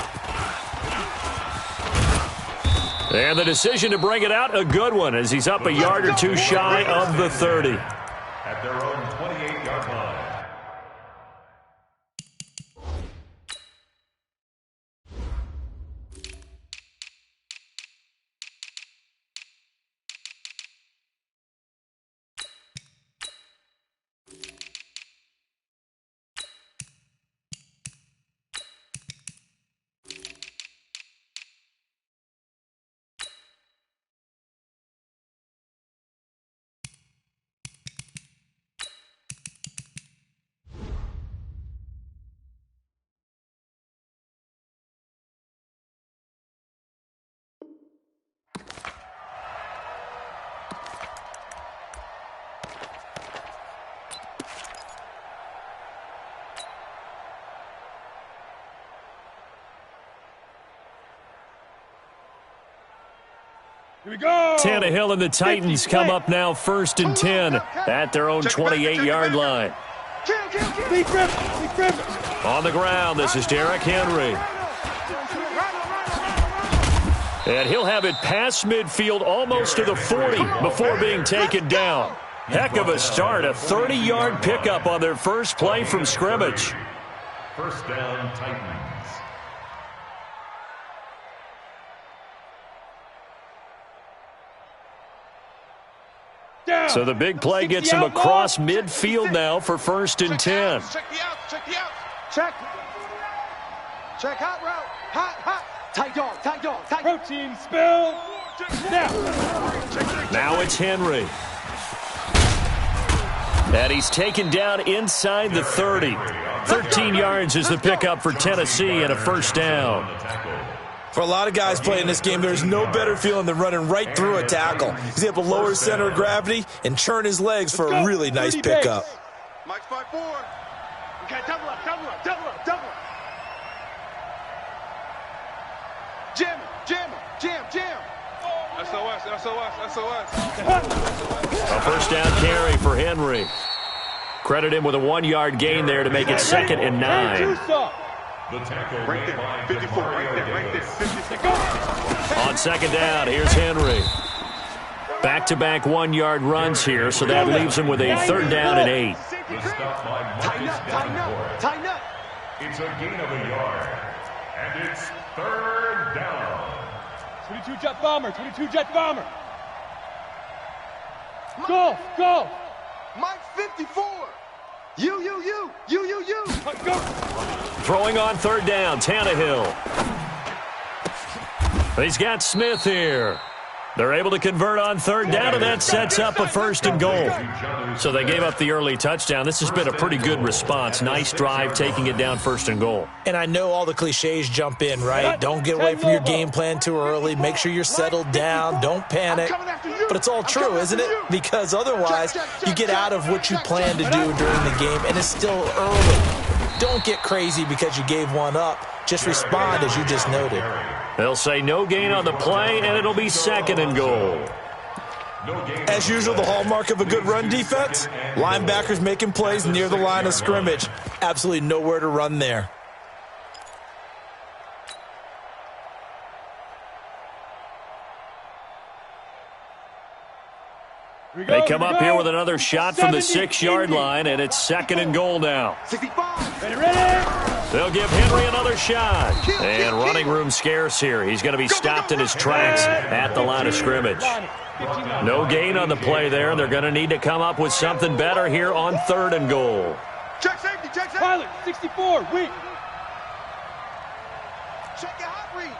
And the decision to bring it out, a good one, as he's up a yard or two shy of the 30. At their own 28-yard line. Here we go. Tannehill and the Titans come up now 1st and 10 at their own 28-yard line. On the ground, this is Derrick Henry. And he'll have it past midfield almost to the 40 before being taken down. Heck of a start, a 30-yard pickup on their first play from scrimmage. First down, Titans. So the big play gets him across midfield now for 1st and 10. Check the out. Check hot route. Hot. Tight dog. Protein spill. Now it's Henry. And he's taken down inside the 30. 13 yards is the pickup for Tennessee and a first down. For a lot of guys playing this game, there's no better feeling than running right through a tackle. He's able to lower his center of gravity and churn his legs for a really nice pickup. Mike's 5-4. Okay, double up. Jam. SOS. A first down carry for Henry. Credit him with a 1-yard gain there to make it 2nd and 9. The tackle Right made there, by 54, right there, 54. On 2nd down, here's Henry. Back-to-back 1-yard runs here, so that leaves him with a 3rd down and 8. The stop by Tighten Marcus up, tighten up, Davenport. tighten up. It's a gain of a yard. And it's 3rd down. 22 jet bomber, 22 jet bomber. Go, go. Mike 54. You. Go. Throwing on 3rd down, Tannehill. He's got Smith here. They're able to convert on 3rd down, and that sets up a 1st and goal. So they gave up the early touchdown. This has been a pretty good response. Nice drive, taking it down 1st and goal. And I know all the cliches jump in, right? Don't get away from your game plan too early. Make sure you're settled down. Don't panic. But it's all true, isn't it? Because otherwise, you get out of what you plan to do during the game, and it's still early. Don't get crazy because you gave one up. Just respond as you just noted. They'll say no gain on the play, and it'll be 2nd and goal. As usual, the hallmark of a good run defense, linebackers making plays near the line of scrimmage. Absolutely nowhere to run there. They come up here with another shot from the 6-yard line, and it's 2nd and goal now. 65. Ready? They'll give Henry another shot. And running room scarce here. He's going to be stopped in his tracks at the line of scrimmage. No gain on the play there, and they're going to need to come up with something better here on 3rd and goal. Check safety, check safety. Pilot, 64, weak. Check your hot read.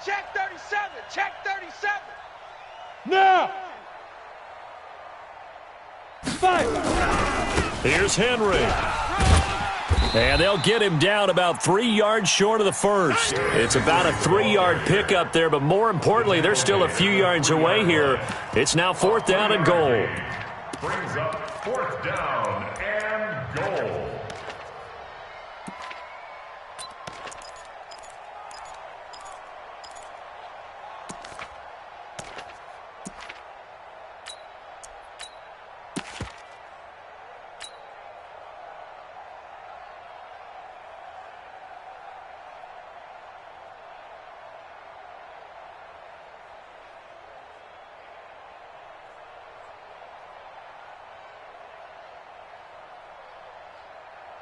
Check 37, check 37. Now. 5. Here's Henry. And they'll get him down about 3 yards short of the 1st. It's about a 3-yard pickup there, but more importantly, they're still a few yards away here. It's now 4th down and goal. Brings up 4th down and goal.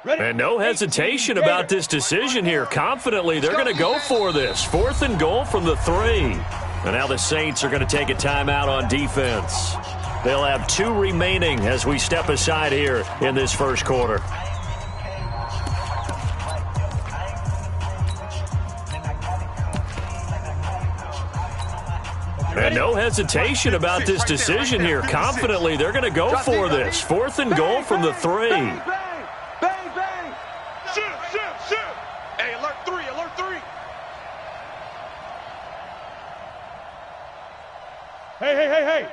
And no hesitation about this decision here. Confidently, they're going to go for this. 4th and goal from the 3. And now the Saints are going to take a timeout on defense. They'll have 2 remaining as we step aside here in this first quarter. And no hesitation about this decision here. Confidently, they're going to go for this. 4th and goal from the 3. Bang, bang. Shoot. Hey, alert 3. Hey.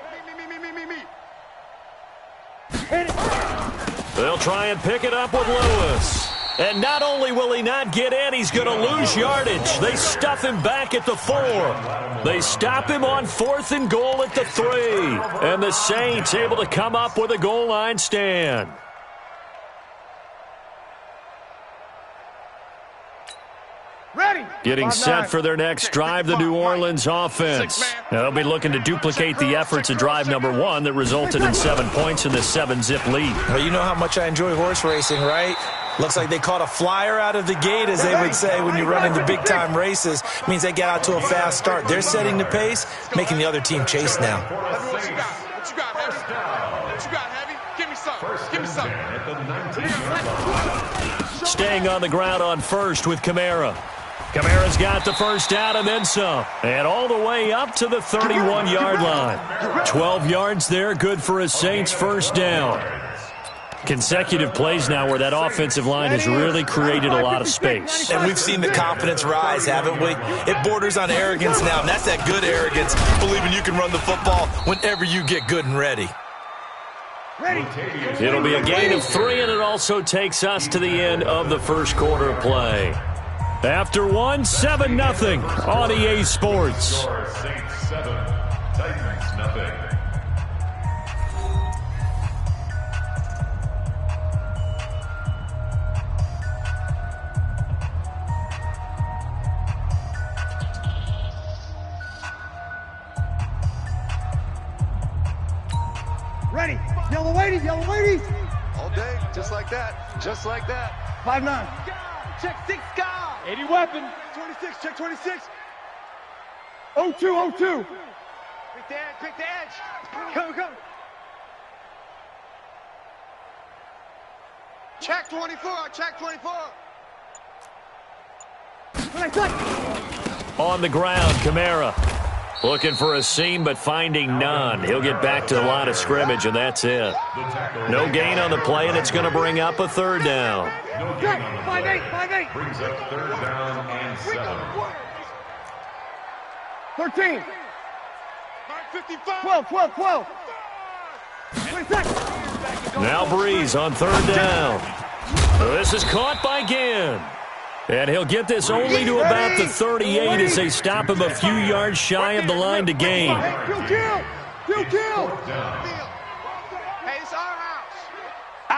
Me. Hit it. They'll try and pick it up with Lewis. And not only will he not get in, he's going to lose yardage. They stuff him back at the 4. They stop him on 4th and goal at the 3. And the Saints able to come up with a goal line stand. Ready. Getting set for their next drive, the New Orleans offense. Now, they'll be looking to duplicate the efforts of drive number 1 that resulted in 7 points in the 7-zip lead. Well, you know how much I enjoy horse racing, right? Looks like they caught a flyer out of the gate, as they would say when you're running the big-time races. Means they get out to a fast start. They're setting the pace, making the other team chase now. What you got, Heavy? Give me something. At the 19-yard line. Staying on the ground on 1st with Kamara. Kamara's got the first down and then some. And all the way up to the 31-yard line. 12 yards there, good for a Saints first down. Consecutive plays now where that offensive line has really created a lot of space. And we've seen the confidence rise, haven't we? It borders on arrogance now, and that's that good arrogance, believing you can run the football whenever you get good and ready. It'll be a gain of 3, and it also takes us to the end of the first quarter of play. After one, 7-0 on EA Sports. Saints 7, Titans nothing. Ready. Yellow ladies, yellow ladies. All day, just like that. Just like that. 5-9. Check 6 guard. 80 weapon. 26, check 26. 02, 02. Pick the edge, pick the edge. Come. Check 24, check 24. On the ground, Kamara. Looking for a seam, but finding none. He'll get back to the line of scrimmage, and that's it. No gain on the play, and it's going to bring up a third down. No gain on the play. 5-8. Brings up third down and 7. 13. 55. 12. 26. Now Breeze on third down. This is caught by Ginn. And he'll get this only to about the 38 as they stop him a few yards shy of the line to gain. Kill. Hey, it's our house.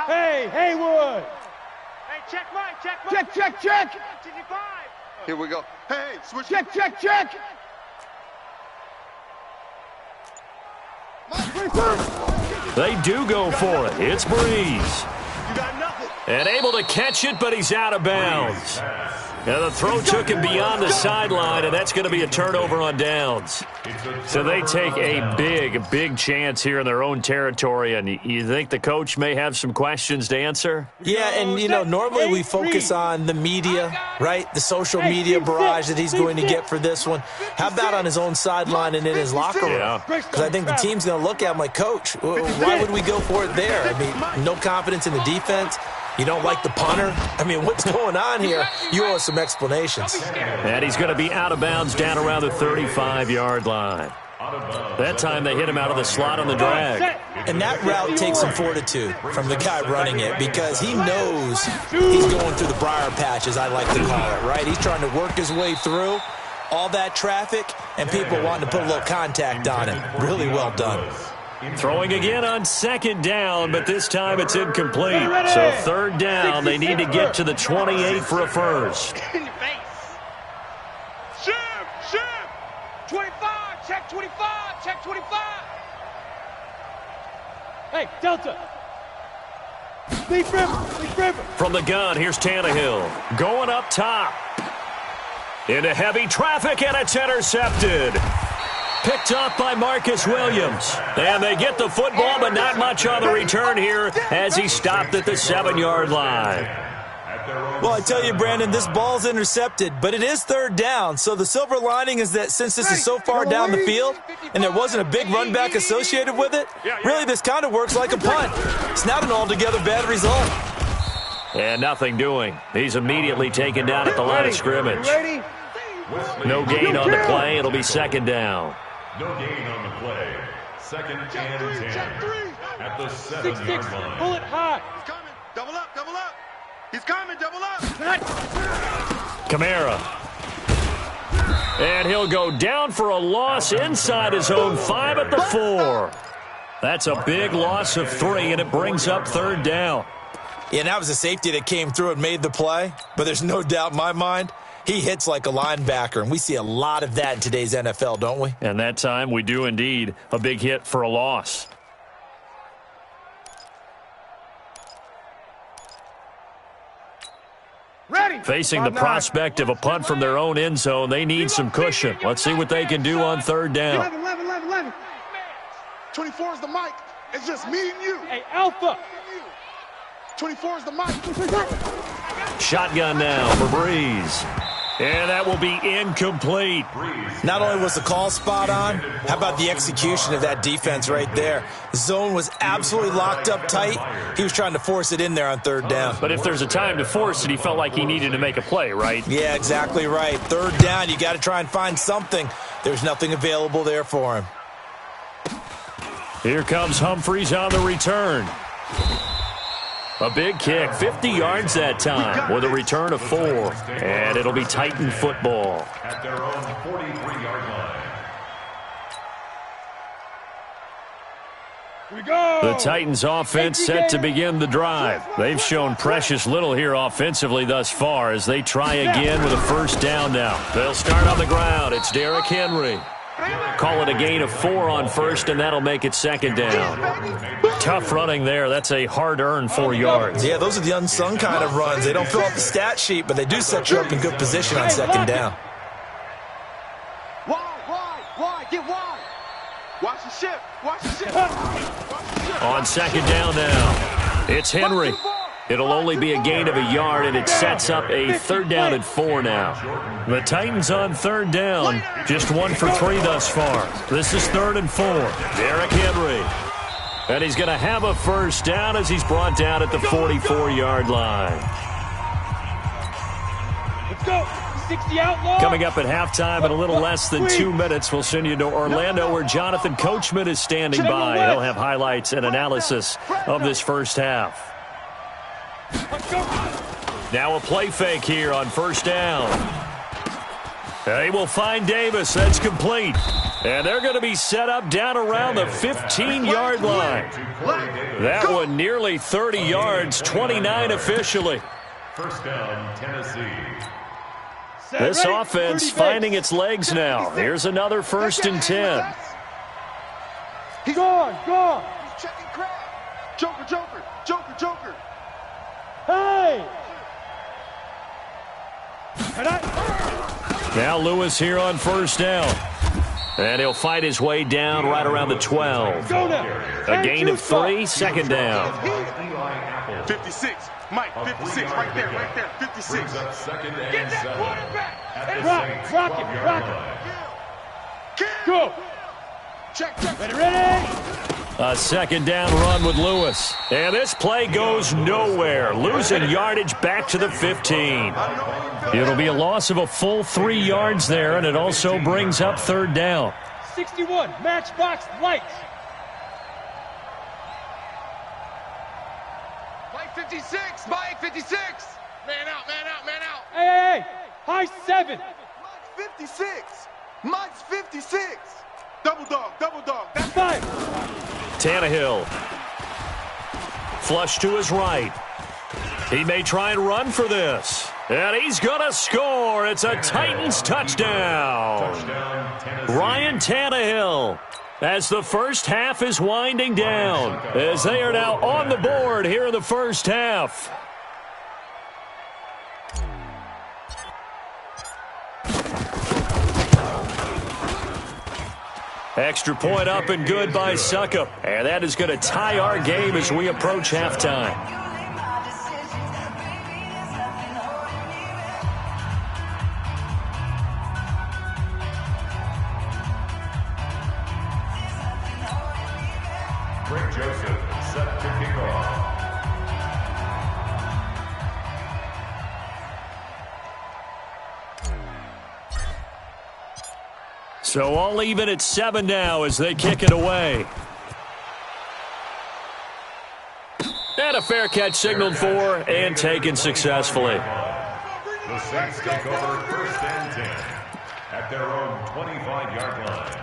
Hey, Haywood. Hey, check Mike. Check. 55. Here we go. Hey, switch. Check. They do go for it. It's Breeze. You got nothing. And able to catch it, but he's out of bounds. Now the throw took him beyond the sideline, and that's going to be a turnover on downs. So they take a big chance here in their own territory, and you think the coach may have some questions to answer? Yeah, and, normally we focus on the media, right? The social media barrage that he's going to get for this one. How about on his own sideline and in his locker room? Because I think the team's going to look at him like, Coach, why would we go for it there? I mean, no confidence in the defense. You don't like the punter? I mean, what's going on here? You owe us some explanations. And he's going to be out of bounds down around the 35-yard line. That time they hit him out of the slot on the drag. And that route takes some fortitude from the guy running it because he knows he's going through the briar patch, as I like to call it, right? He's trying to work his way through all that traffic and people wanting to put a little contact on him. Really well done. Throwing again on second down, but this time it's incomplete. So third down, they need to get to the 28 for a first. In your face. Shift. 25, check 25, check 25. Hey, Delta. Deep river. From the gun, here's Tannehill. Going up top. Into heavy traffic, and it's intercepted. Picked up by Marcus Williams. And they get the football, but not much on the return here as he stopped at the 7-yard line. Well, I tell you, Brandon, this ball's intercepted, but it is third down. So the silver lining is that since this is so far down the field and there wasn't a big run back associated with it, really this kind of works like a punt. It's not an altogether bad result. And nothing doing. He's immediately taken down at the line of scrimmage. No gain on the play. It'll be second down. No gain on the play. Second and 10 at the 7-yard line. Pull it high. He's coming. Double up. He's coming, double up. Kamara. And he'll go down for a loss inside his own 5 at the 4. That's a big loss of 3, and it brings up third down. Yeah, and that was a safety that came through and made the play, but there's no doubt in my mind he hits like a linebacker, and we see a lot of that in today's NFL, don't we? And that time we do indeed. A big hit for a loss. Ready. Facing the prospect of a punt from their own end zone, they need some cushion. Let's see what they can do on third down. 11. 24 is the mic. It's just me and you. Hey, Alpha. 24 is the mic. Shotgun now for Breeze. And that will be incomplete. Not only was the call spot on, how about the execution of that defense right there? The zone was absolutely locked up tight. He was trying to force it in there on third down. But if there's a time to force it, he felt like he needed to make a play, right? Yeah, exactly right. Third down, you got to try and find something. There's nothing available there for him. Here comes Humphries on the return. A big kick, 50 yards that time, with a return of 4. And it'll be Titan football. At their own 43-yard line. Here we go. The Titans offense set to begin the drive. They've shown precious little here offensively thus far as they try again with a first down now. They'll start on the ground. It's Derrick Henry. Call it a gain of 4 on first, and that'll make it second down. Tough running there. That's a hard-earned 4 yards. Yeah, those are the unsung kind of runs. They don't fill out the stat sheet, but they do set you up in good position on second down. Wide, get wide. Watch the shift. On second down now, it's Henry. It'll only be a gain of a yard, and it sets up a third down and 4 now. The Titans on third down, just 1 for 3 thus far. This is 3rd and 4. Derrick Henry. And he's going to have a first down as he's brought down at the 44-yard line. Let's go. 60 outlaw. Coming up at halftime in a little less than 2 minutes, we'll send you to Orlando where Jonathan Coachman is standing by. He'll have highlights and analysis of this first half. Now a play fake here on first down. They will find Davis. That's complete. And they're going to be set up down around the 15-yard line. That one nearly 30 yards, 29 officially. First down, Tennessee. This offense finding its legs now. Here's another 1st and 10. Gone. He's checking crap. Joker. Hey. Now Lewis here on first down. And he'll fight his way down right around the 12. A gain of 3, second down. 56. Mike, 56, right there, 56. Second and Get that 7. quarterback. Rock it. Go. Check. Ready. A second down run with Lewis. And this play goes nowhere. Losing yardage back to the 15. It'll be a loss of a full 3 yards there, and it also brings up third down. 61, matchbox lights. Mike 56. Mike 56. Man out. Hey. High 7. Mike's 56. Mike's 56. Double dog. That's 5. Tannehill. Flush to his right. He may try and run for this. And he's going to score. It's a Titans touchdown. Ryan Tannehill, as the first half is winding down, as they are now on the board here in the first half. Extra point up and good by Suckup. And that is going to tie our game as we approach halftime. Greg Joseph set to kick off. So all even at 7 now as they kick it away. And a fair catch signaled for and taken successfully. The Saints take over 1st and 10 at their own 25-yard line.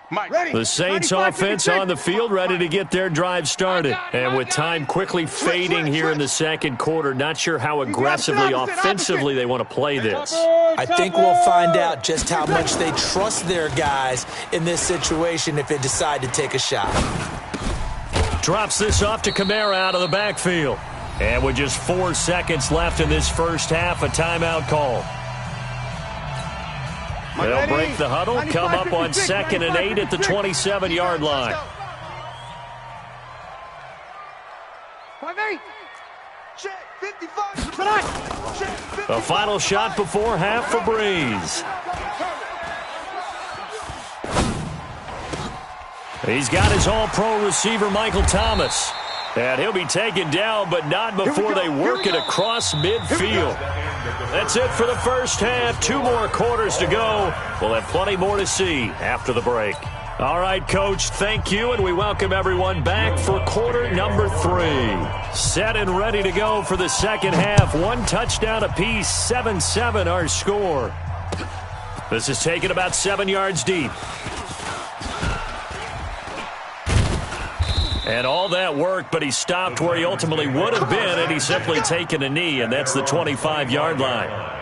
Mike. The Saints offense on the field, ready to get their drive started. And with time quickly fading here in the second quarter, not sure how aggressively, offensively they want to play this. I think we'll find out just how much they trust their guys in this situation if they decide to take a shot. Drops this off to Kamara out of the backfield. And with just 4 seconds left in this first half, a timeout call. They'll break the huddle, come up on 2nd and 8 at the 27-yard line. The final shot before half for Breeze. He's got his all-pro receiver, Michael Thomas. And he'll be taken down, but not before they work it across midfield. That's it for the first half. 2 more quarters to go. We'll have plenty more to see after the break. All right, Coach, thank you, and we welcome everyone back for quarter number 3. Set and ready to go for the second half. 1 touchdown apiece, 7-7 our score. This is taken about 7 yards deep. And all that work, but he stopped where he ultimately would have been, and he's simply taken a knee, and that's the 25-yard line.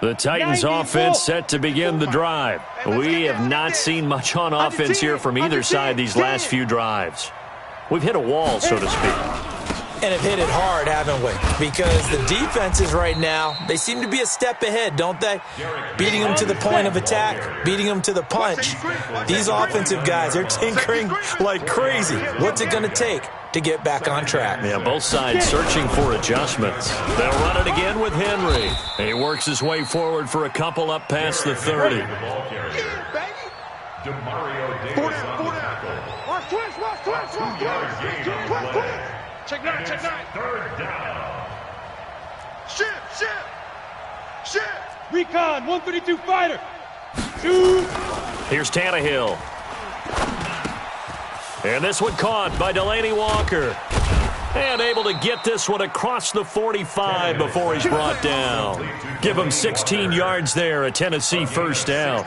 The Titans offense set to begin the drive. We have not seen much on offense here from either side these last few drives. We've hit a wall, so to speak. And have hit it hard, haven't we? Because the defenses right now, they seem to be a step ahead, don't they? Beating them to the point of attack, beating them to the punch. These offensive guys, they're tinkering like crazy. What's it going to take to get back on track? Yeah, both sides searching for adjustments. They'll run it again with Henry. He works his way forward for a couple up past the 30. Check 9, check 9. Third down. Shift. Recon, 132 fighter. Shoot. Here's Tannehill. And this one caught by Delaney Walker. And able to get this one across the 45 before he's brought down. Give him 16 yards there, a Tennessee first down.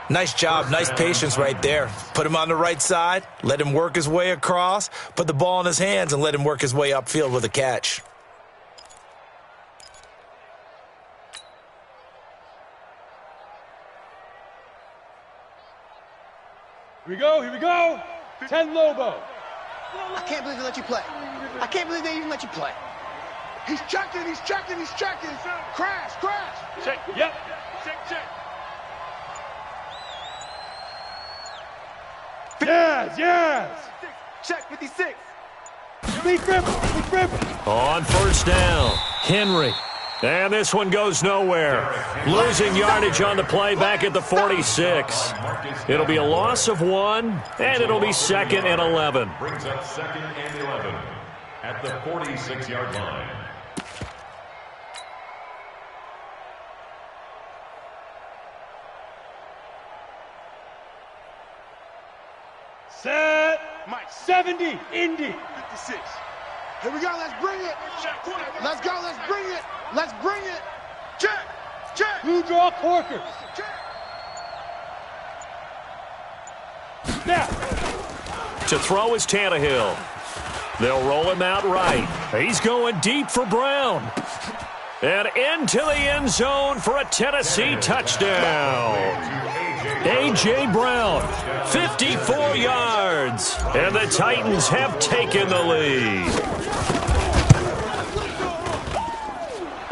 Nice job, nice patience right there. Put him on the right side, let him work his way across, put the ball in his hands, and let him work his way upfield with a catch. Here we go. 10 Lobo. I can't believe they let you play. I can't believe they even let you play. He's checking. Crash. Check, yep. Check. Yes. Check 56. Big rip. On first down, Henry. And this one goes nowhere. Losing yardage on the play back at the 46. It'll be a loss of 1, and it'll be 2nd and 11. Brings up 2nd and 11 at the 46-yard line. Set. Mike. 70. Indy. 56. Here we go. Let's bring it. Let's go. Let's bring it. Check. Blue draw Corkers. Snap. To throw is Tannehill. They'll roll him out right. He's going deep for Brown. And into the end zone for a Tennessee touchdown. A.J. Brown, 54 yards. And the Titans have taken the lead.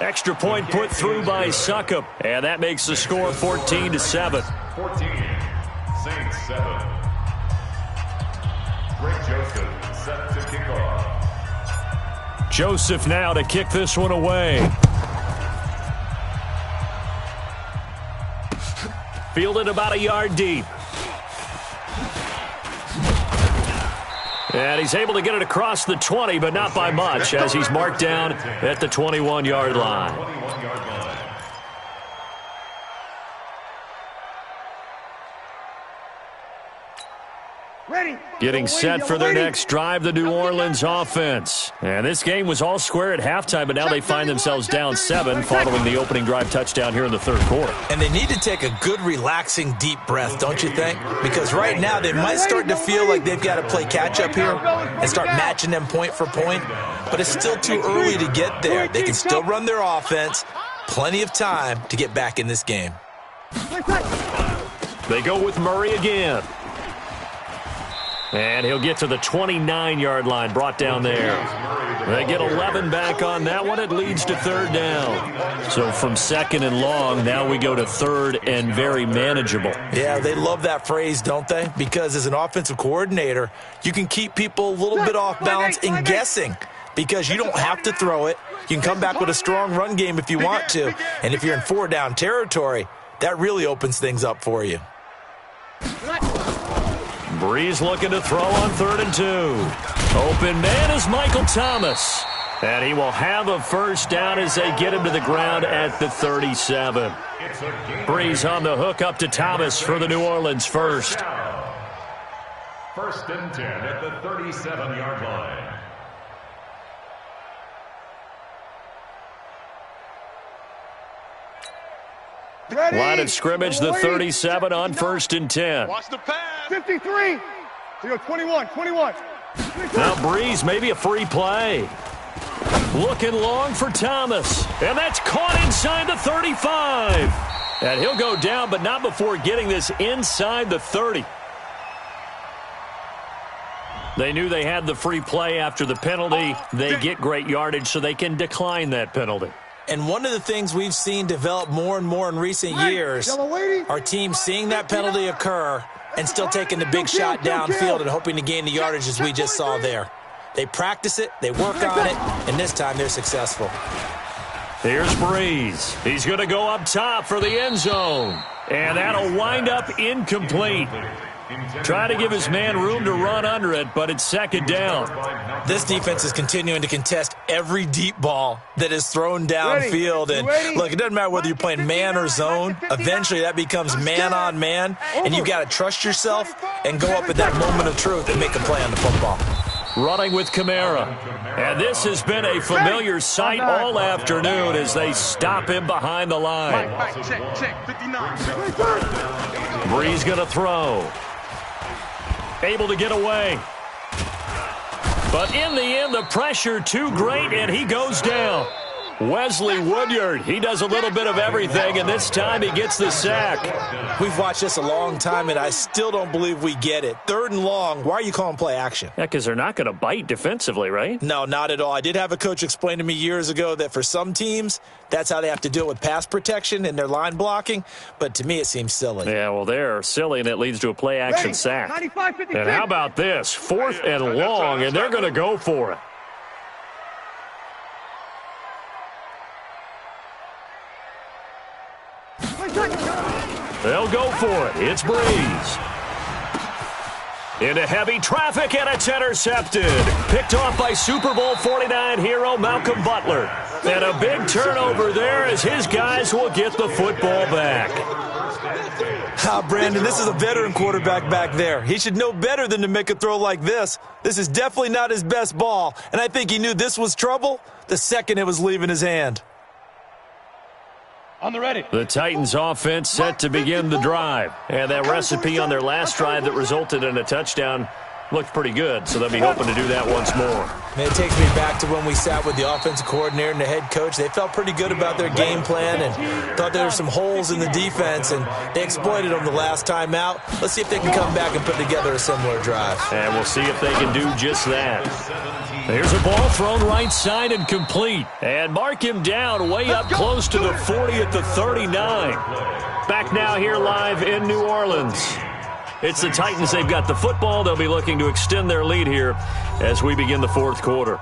Extra point put through by Succop. And that makes the score 14-7. 14, Saints 7. Greg Joseph set to kick off. Joseph now to kick this one away. Fielded about a yard deep. And he's able to get it across the 20, but not by much, as he's marked down at the 21-yard line. Getting set for their next drive, the New Orleans offense. And this game was all square at halftime, but now they find themselves down 7 following the opening drive touchdown here in the third quarter. And they need to take a good, relaxing, deep breath, don't you think? Because right now they might start to feel like they've got to play catch-up here and start matching them point for point. But it's still too early to get there. They can still run their offense. Plenty of time to get back in this game. They go with Murray again. And he'll get to the 29-yard line, brought down there. They get 11 back on that one. It leads to third down. So from 2nd and long, now we go to 3rd and very manageable. Yeah, they love that phrase, don't they? Because as an offensive coordinator, you can keep people a little bit off balance and guessing because you don't have to throw it. You can come back with a strong run game if you want to. And if you're in 4-down territory, that really opens things up for you. Breeze looking to throw on 3rd and 2. Open man is Michael Thomas. And he will have a first down as they get him to the ground at the 37. Breeze on the hook up to Thomas for the New Orleans first. 1st and 10 at the 37-yard line. Ready. Line of scrimmage, the 37 on 1st and 10. Watch the pass. 53. 21. Now Breeze, maybe a free play. Looking long for Thomas. And that's caught inside the 35. And he'll go down, but not before getting this inside the 30. They knew they had the free play after the penalty. They get great yardage, so they can decline that penalty. And one of the things we've seen develop more and more in recent years are teams seeing that penalty occur and still taking the big shot downfield and hoping to gain the yardage as we just saw there. They practice it, they work on it, and this time they're successful. Here's Breeze. He's going to go up top for the end zone. And that'll wind up incomplete. Trying to give his man room to run under it, but it's 2nd down. This defense is continuing to contest every deep ball that is thrown downfield. And look, it doesn't matter whether you're playing man or zone. Eventually that becomes man on man, and you've got to trust yourself and go up at that moment of truth and make a play on the football. Running with Kamara. And this has been a familiar sight all afternoon as they stop him behind the line. Check, 59. Breeze going to throw. Able to get away. But in the end, the pressure too great, and he goes down. Wesley Woodyard, he does a little bit of everything, and this time he gets the sack. We've watched this a long time, and I still don't believe we get it. 3rd and long, why are you calling play action? Yeah, because they're not going to bite defensively, right? No, not at all. I did have a coach explain to me years ago that for some teams, that's how they have to deal with pass protection and their line blocking, but to me it seems silly. Yeah, well, they're silly, and it leads to a play-action sack. 95, 56. And how about this? 4th and long, and they're going to go for it. They'll go for it. It's Breeze. Into heavy traffic, and it's intercepted. Picked off by Super Bowl 49 hero Malcolm Butler. And a big turnover there as his guys will get the football back. Brandon, this is a veteran quarterback back there. He should know better than to make a throw like this. This is definitely not his best ball, and I think he knew this was trouble the second it was leaving his hand. On the ready. The Titans offense set to begin the drive. And that recipe on their last drive that resulted in a touchdown looked pretty good, so they'll be hoping to do that once more. Man, it takes me back to when we sat with the offensive coordinator and the head coach. They felt pretty good about their game plan and thought there were some holes in the defense, and they exploited them the last time out. Let's see if they can come back and put together a similar drive. And we'll see if they can do just that. Here's a ball thrown right side and complete. And mark him down way up close to the 40 at the 39. Back now here live in New Orleans. It's the Titans. They've got the football. They'll be looking to extend their lead here as we begin the 4th quarter.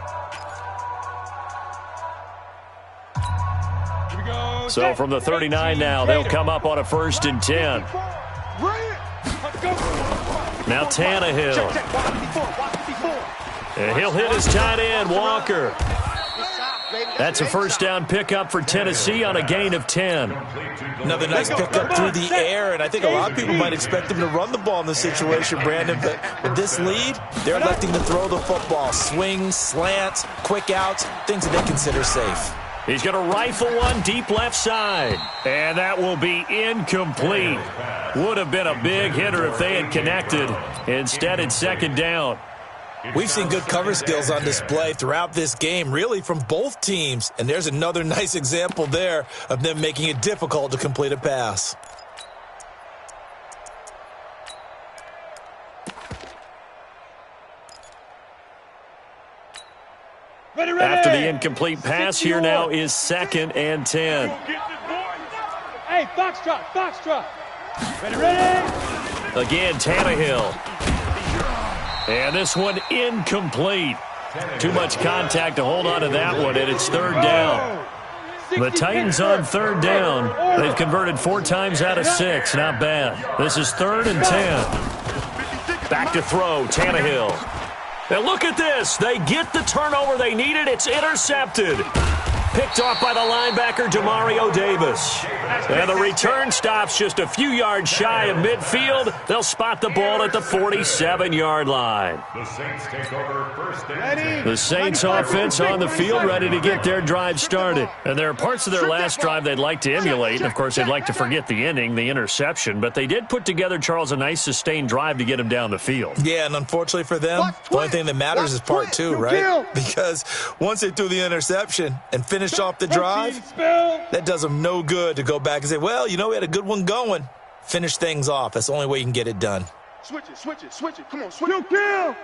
So from the 39 now, they'll come up on a 1st and 10. Now Tannehill. And he'll hit his tight end, Walker. That's a first down pickup for Tennessee on a gain of 10. Another nice pickup through the air, and I think a lot of people might expect them to run the ball in this situation, Brandon, but with this lead, they're electing to throw the football. Swings, slants, quick outs, things that they consider safe. He's going to rifle one deep left side, and that will be incomplete. Would have been a big hitter if they had connected. Instead, it's 2nd down. We've seen good cover skills on display throughout this game, really from both teams. And there's another nice example there of them making it difficult to complete a pass. Ready. After the incomplete pass, here now is 2nd and 10. Hey, Foxtrot. Ready. Again, Tannehill. And this one incomplete. Too much contact to hold on to that one, and it's 3rd down. The Titans on 3rd down. They've converted 4 times out of 6. Not bad. This is 3rd and 10. Back to throw, Tannehill. And look at this. They get the turnover they needed. It's intercepted. Picked off by the linebacker, Demario Davis. And the return stops just a few yards shy of midfield. They'll spot the ball at the 47-yard line. The Saints take over first and 10. The Saints offense on the field, ready to get their drive started. And there are parts of their last drive they'd like to emulate. And, of course, they'd like to forget the ending, the interception. But they did put together, Charles, a nice sustained drive to get him down the field. Yeah, and unfortunately for them, the only thing that matters is part two, right? Because once they threw the interception and finished off the drive, that does them no good to go back and say, well, you know, we had a good one going. Finish things off. That's the only way you can get it done. Switch it, switch it, switch it. Come on, switch it. Kill!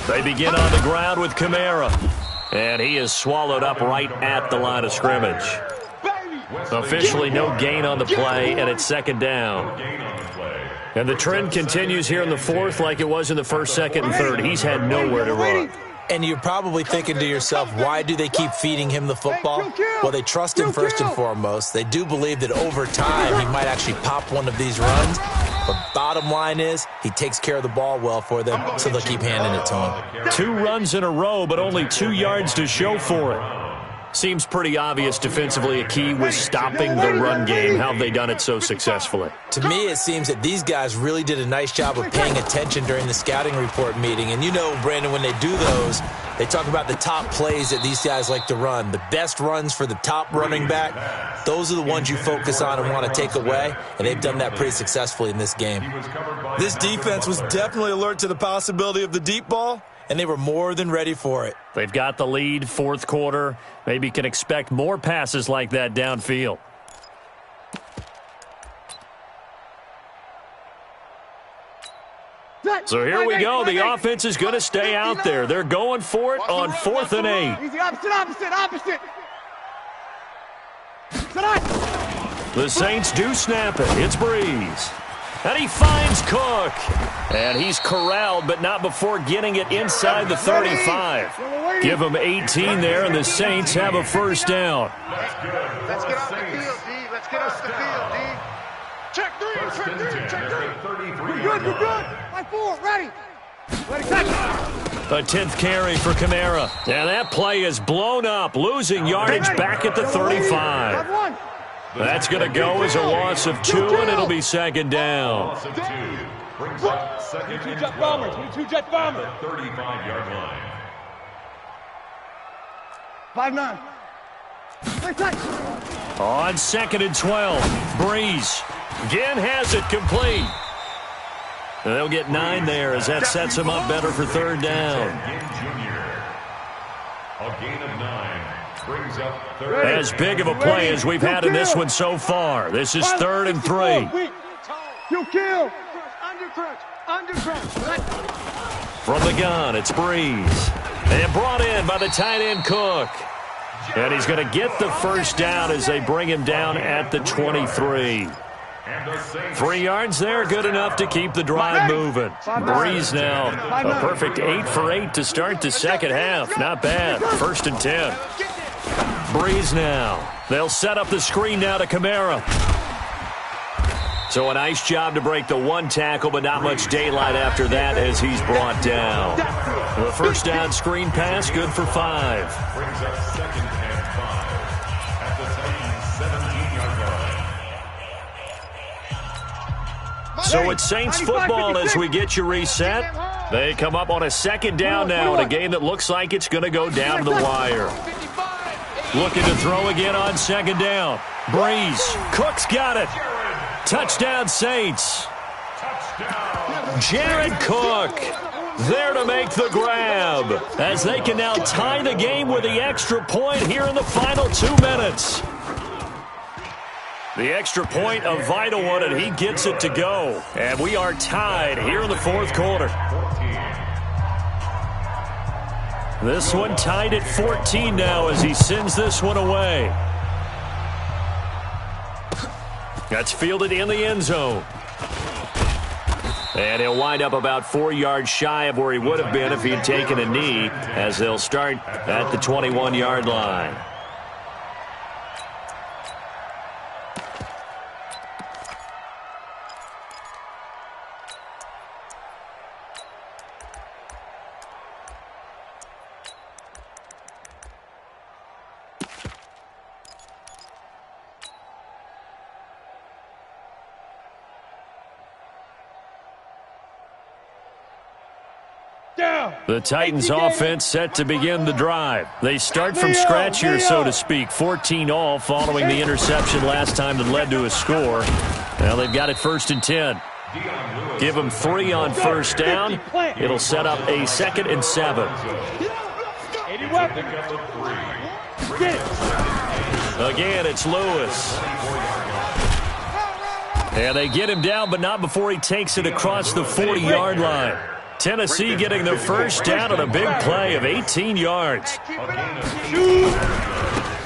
They begin on the ground with Kamara. And he is swallowed up right at the line of scrimmage. Officially no gain on the play, and it's second down. And the trend continues here in the fourth like it was in the first, second, and third. He's had nowhere to run. And you're probably thinking to yourself, why do they keep feeding him the football? Well, they trust him first and foremost. They do believe that over time he might actually pop one of these runs. But bottom line is, he takes care of the ball well for them, so they'll keep handing it to him. 2 runs in a row, but only 2 yards to show for it. Seems pretty obvious defensively a key was stopping the run game. How have they done it so successfully? To me, it seems that these guys really did a nice job of paying attention during the scouting report meeting. And you know, Brandon, when they do those, they talk about the top plays that these guys like to run. The best runs for the top running back, those are the ones you focus on and want to take away. And they've done that pretty successfully in this game. This defense was definitely alert to the possibility of the deep ball, and they were more than ready for it. They've got the lead, fourth quarter. Maybe can expect more passes like that downfield. So here we go. The offense is going to stay out there. They're going for it on 4th and 8. Easy, opposite. The Saints do snap it. It's Breeze. And he finds Cook. And he's corralled, but not before getting it inside the 35. Give him 18 there, and the Saints have a first down. Let's get off the field, D. Let's get off the field, D. Check 3. You're good. 5-4, ready. A 10th carry for Kamara. And that play is blown up, losing yardage back at the 35. That's going to go as a loss of 2, and it'll be second down. Loss of 2 brings up second and 12 jet bombers. 35-yard line. 5-9. On 2nd and 12, Breeze again has it complete. And they'll get 9 there as that sets him up better for third down. A gain of 9 brings up third. As big of a play as we've had in this one so far. This is 3rd and 3. You kill. Under crunch. From the gun, it's Breeze. And brought in by the tight end Cook. And he's going to get the first down as they bring him down at the 23. 3 yards there, good enough to keep the drive moving. Breeze now, a perfect 8 for 8 to start the second half. Not bad. 1st and 10. Breeze now. They'll set up the screen now to Kamara. So a nice job to break the 1 tackle, but not much daylight after that as he's brought down. The first down screen pass, good for 5. Brings up 2nd and 5 at the Titans' 17-yard line. So it's Saints football as we get you reset. They come up on a second down now in a game that looks like it's going to go down to the wire. Looking to throw again on second down. Breeze. Cook's got it. Touchdown, Saints. Jared Cook there to make the grab as they can now tie the game with the extra point here in the final 2 minutes. The extra point, a vital one, and he gets it to go. And we are tied here in the fourth quarter. This one tied at 14 now as he sends this one away. That's fielded in the end zone. And he'll wind up about 4 yards shy of where he would have been if he had taken a knee, as they'll start at the 21-yard line. Down. The Titans offense set to begin the drive. They start from scratch here, so to speak. 14 all following the interception last time that led to a score. Now they've got it 1st and 10. Give them 3 on first down. It'll set up a 2nd and 7. 80 weapons. Again, it's Lewis. And they get him down, but not before he takes it across the 40-yard line. Tennessee getting the first down on a big play of 18 yards.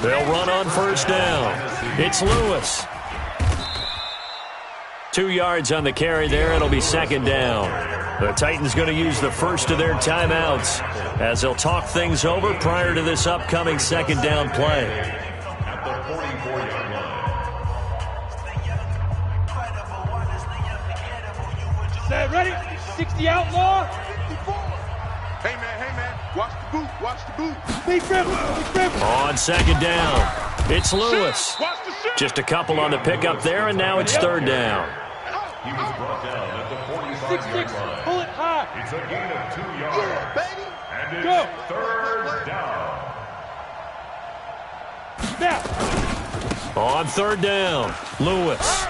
They'll run on first down. It's Lewis. 2 yards on the carry there. It'll be 2nd down. The Titans going to use the first of their timeouts as they'll talk things over prior to this upcoming 2nd down play. At the 44-yard line. Set, ready? 60 outlaw. Hey, man. Watch the boot. Watch the boot. Big dribble. On 2nd down, it's Lewis. Just a couple on the pickup there, and now it's 3rd down. He was brought down at the 45-yard line. Pull it high. It's a gain of 2 yards. And it's Go. 3rd down. Snap. On 3rd down, Lewis.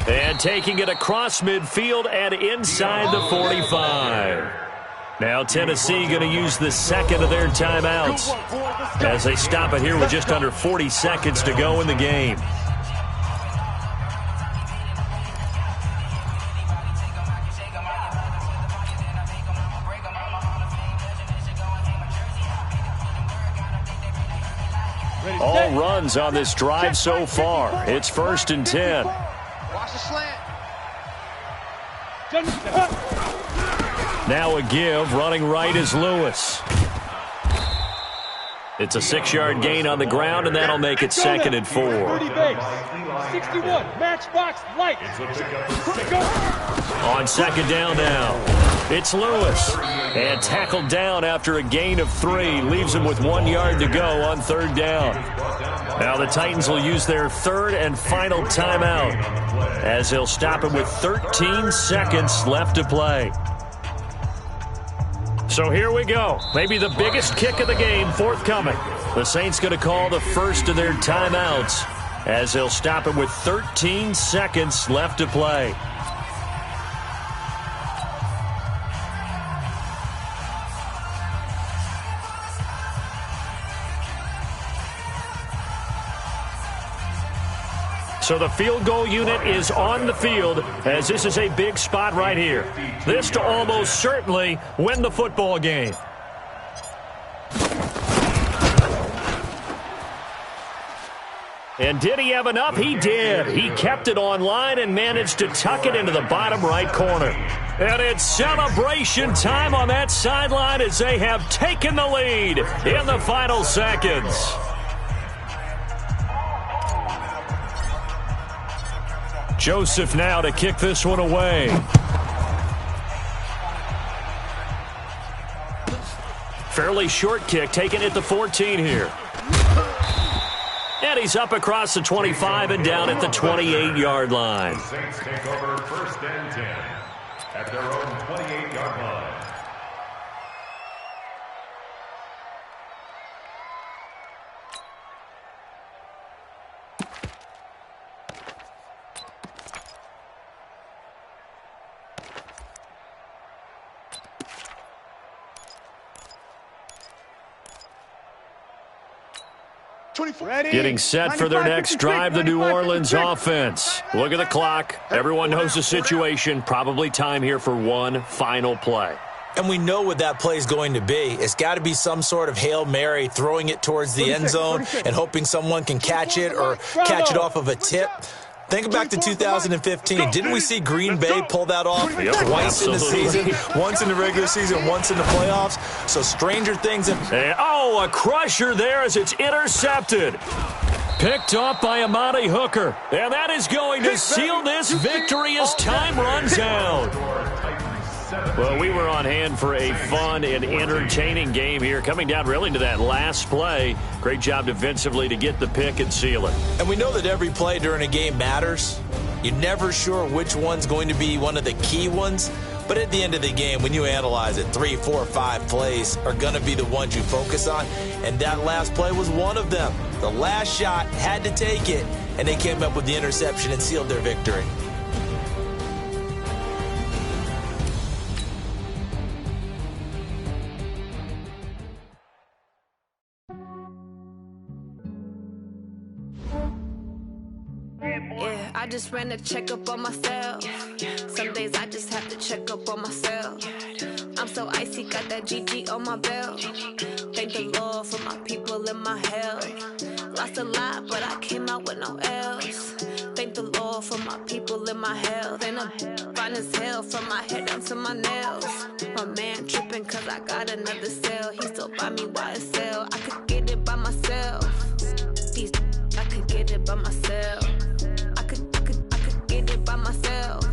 And taking it across midfield and inside the 45. Now Tennessee going to use the 2nd of their timeouts as they stop it here with just under 40 seconds to go in the game. All runs on this drive so far. It's 1st and 10. Watch the slant. Now a give, running right is Lewis. It's a 6-yard gain on the ground, and that'll make it 2nd and 4. 30 base. 61, matchbox, light. On 2nd down now, it's Lewis. And tackled down after a gain of 3. Leaves him with 1 yard to go on 3rd down. Now the Titans will use their 3rd and final timeout as they'll stop it with 13 seconds left to play. So here we go. Maybe the biggest kick of the game forthcoming. The Saints going to call the first of their timeouts as they'll stop it with 13 seconds left to play. So the field goal unit is on the field as this is a big spot right here. This to almost certainly win the football game. And did he have enough? He did. He kept it online and managed to tuck it into the bottom right corner. And it's celebration time on that sideline as they have taken the lead in the final seconds. Joseph now to kick this one away. Fairly short kick, taken at the 14 here. And he's up across the 25 and down at the 28-yard line. The Saints take over 1st and 10 at their own 28-yard line. Getting set for their next drive, the New Orleans offense. Look at the clock. Everyone knows the situation. Probably time here for one final play. And we know what that play is going to be. It's got to be some sort of Hail Mary, throwing it towards the end zone and hoping someone can catch it or catch it off of a tip. Think back to 2015. Didn't we see Green Bay pull that off twice in the season? Once in the regular season, once in the playoffs. So stranger things have... Oh, a crusher there as it's intercepted. Picked off by Amani Hooker. And that is going to seal this victory as time runs out. Well, we were on hand for a fun and entertaining game here. Coming down really to that last play. Great job defensively to get the pick and seal it. And we know that every play during a game matters. You're never sure which one's going to be one of the key ones. But at the end of the game, when you analyze it, 3, 4, 5 plays are going to be the ones you focus on, and that last play was one of them. The last shot had to take it, and they came up with the interception and sealed their victory. Yeah, I just ran a checkup on myself. Some days I just have to check up on myself. I'm so icy, got that GG on my belt. Thank the Lord for my people and my health. Lost a lot, but I came out with no L's. Thank the Lord for my people and my health. And I'm fine as hell from my head down to my nails. My man tripping cause I got another cell. He still buy me YSL. I could get it by myself. These I could get it by myself. I could get it by myself.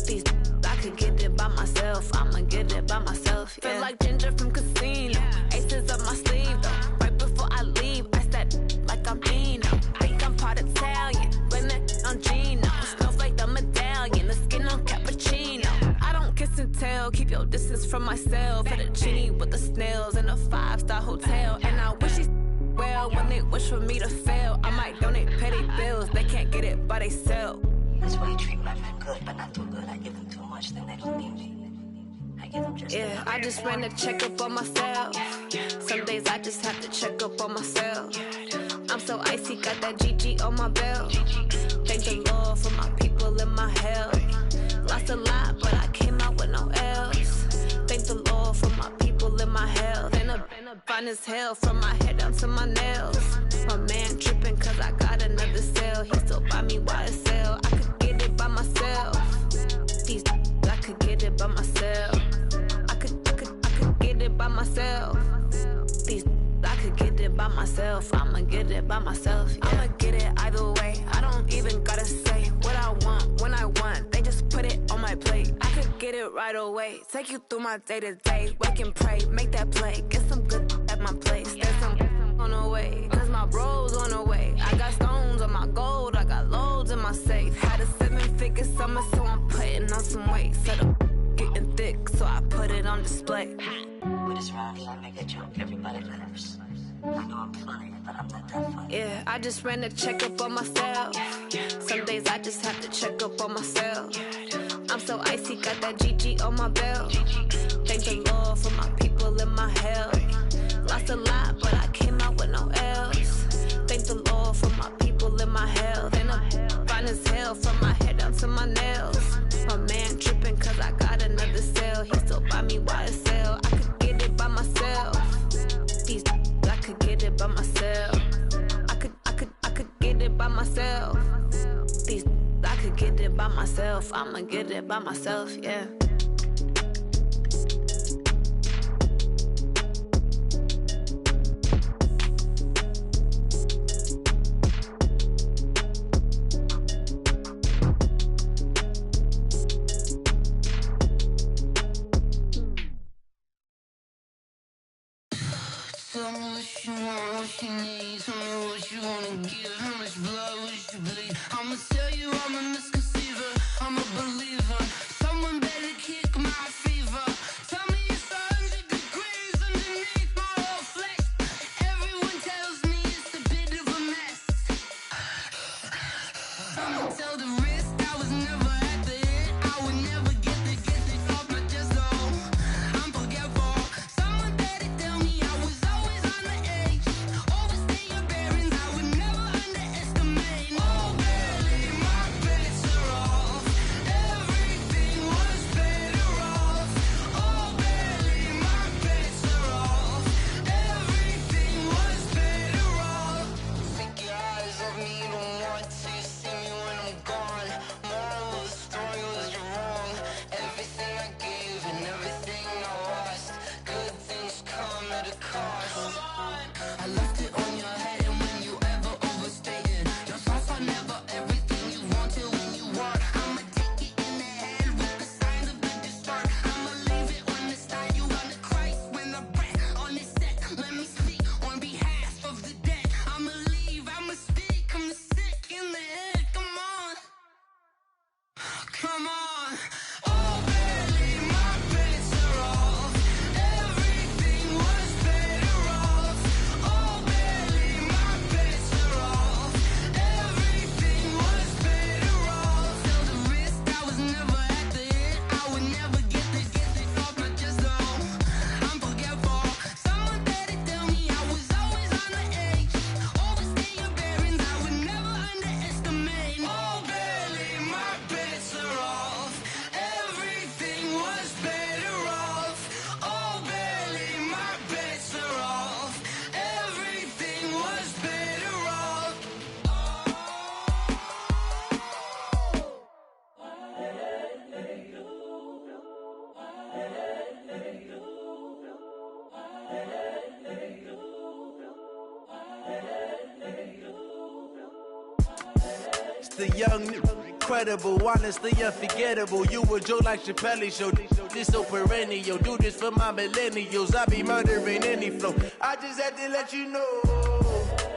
These I could get it by myself. I'ma get it by myself. Yeah. Feel like Ginger from Casino. Aces up my sleeve though. Right before I leave, I start like I'm Dino. Think I'm part Italian, blame it on Gino. Smells like the medallion, the skin on cappuccino. I don't kiss and tell, keep your distance from myself. Fettuccine with the snails in a 5-star hotel. And I wish he's well when they wish for me to fail. I might donate petty bills, they can't get it by themselves. That's why you treat my friend good, but not too good. I give them too much, then they don't need me. I give them just yeah, I just ran a checkup on myself. Some days I just have to check up on myself. I'm so icy, got that GG on my belt. Thank the Lord for my people and my health. Lost a lot, but I came out with no L's. Thank the Lord for my people and my health. And I'm fine as hell from my head down to my nails. My man tripping cause I got another cell. He still buy me YSL. I could get it by myself. These I could get it by myself. I could get it by myself. These I could get it by myself. I'ma get it by myself. Yeah. I'ma get it either way. I don't even gotta say what I want when I want. They just put it on my plate. I could get it right away. Take you through my day to day. Wake and pray, make that play. Get some good at my place. There's some on the way, cause my bro's on the way. I got stones on my gold. I got loads in my safe. Had a 7-figure summer, so I'm putting on some weight. Set up getting thick, so I put it on display. With this round here, I make a joke. Everybody laughs. I know I'm funny, but I'm not that funny. Yeah, I just ran a checkup on myself. Some days I just have to check up on myself. I'm so icy, got that GG on my belt. Thank the Lord for my people and my health. Lost a lot, but I came out with no L's. Thank the Lord for my people and my health. And I'm fine as hell from my head down to my nails. My man tripping cause I got another cell. He still buy me YSL. I could get it by myself. These I could get it by myself. I could get it by myself. These I could get it by myself. I'ma get it by myself, yeah. Tell me what you want, what you need. Tell me what you wanna give. How much blood would you bleed? I'ma tell you I'm a misconceiver. I'm a believer. Someone better kick my fever. Tell me it's 100 degrees underneath my whole flesh. Everyone tells me it's a bit of a mess. I'ma tell the risk I was never at the end. I would never get it off my chest. Oh, I'm forgetful. Someone better tell me I was always on the edge. Overstay your bearings, I would never underestimate. the young, incredible, honestly unforgettable. You a joke like Chappelle show. This so perennial. Do this for my millennials. I be murdering any flow. I just had to let you know.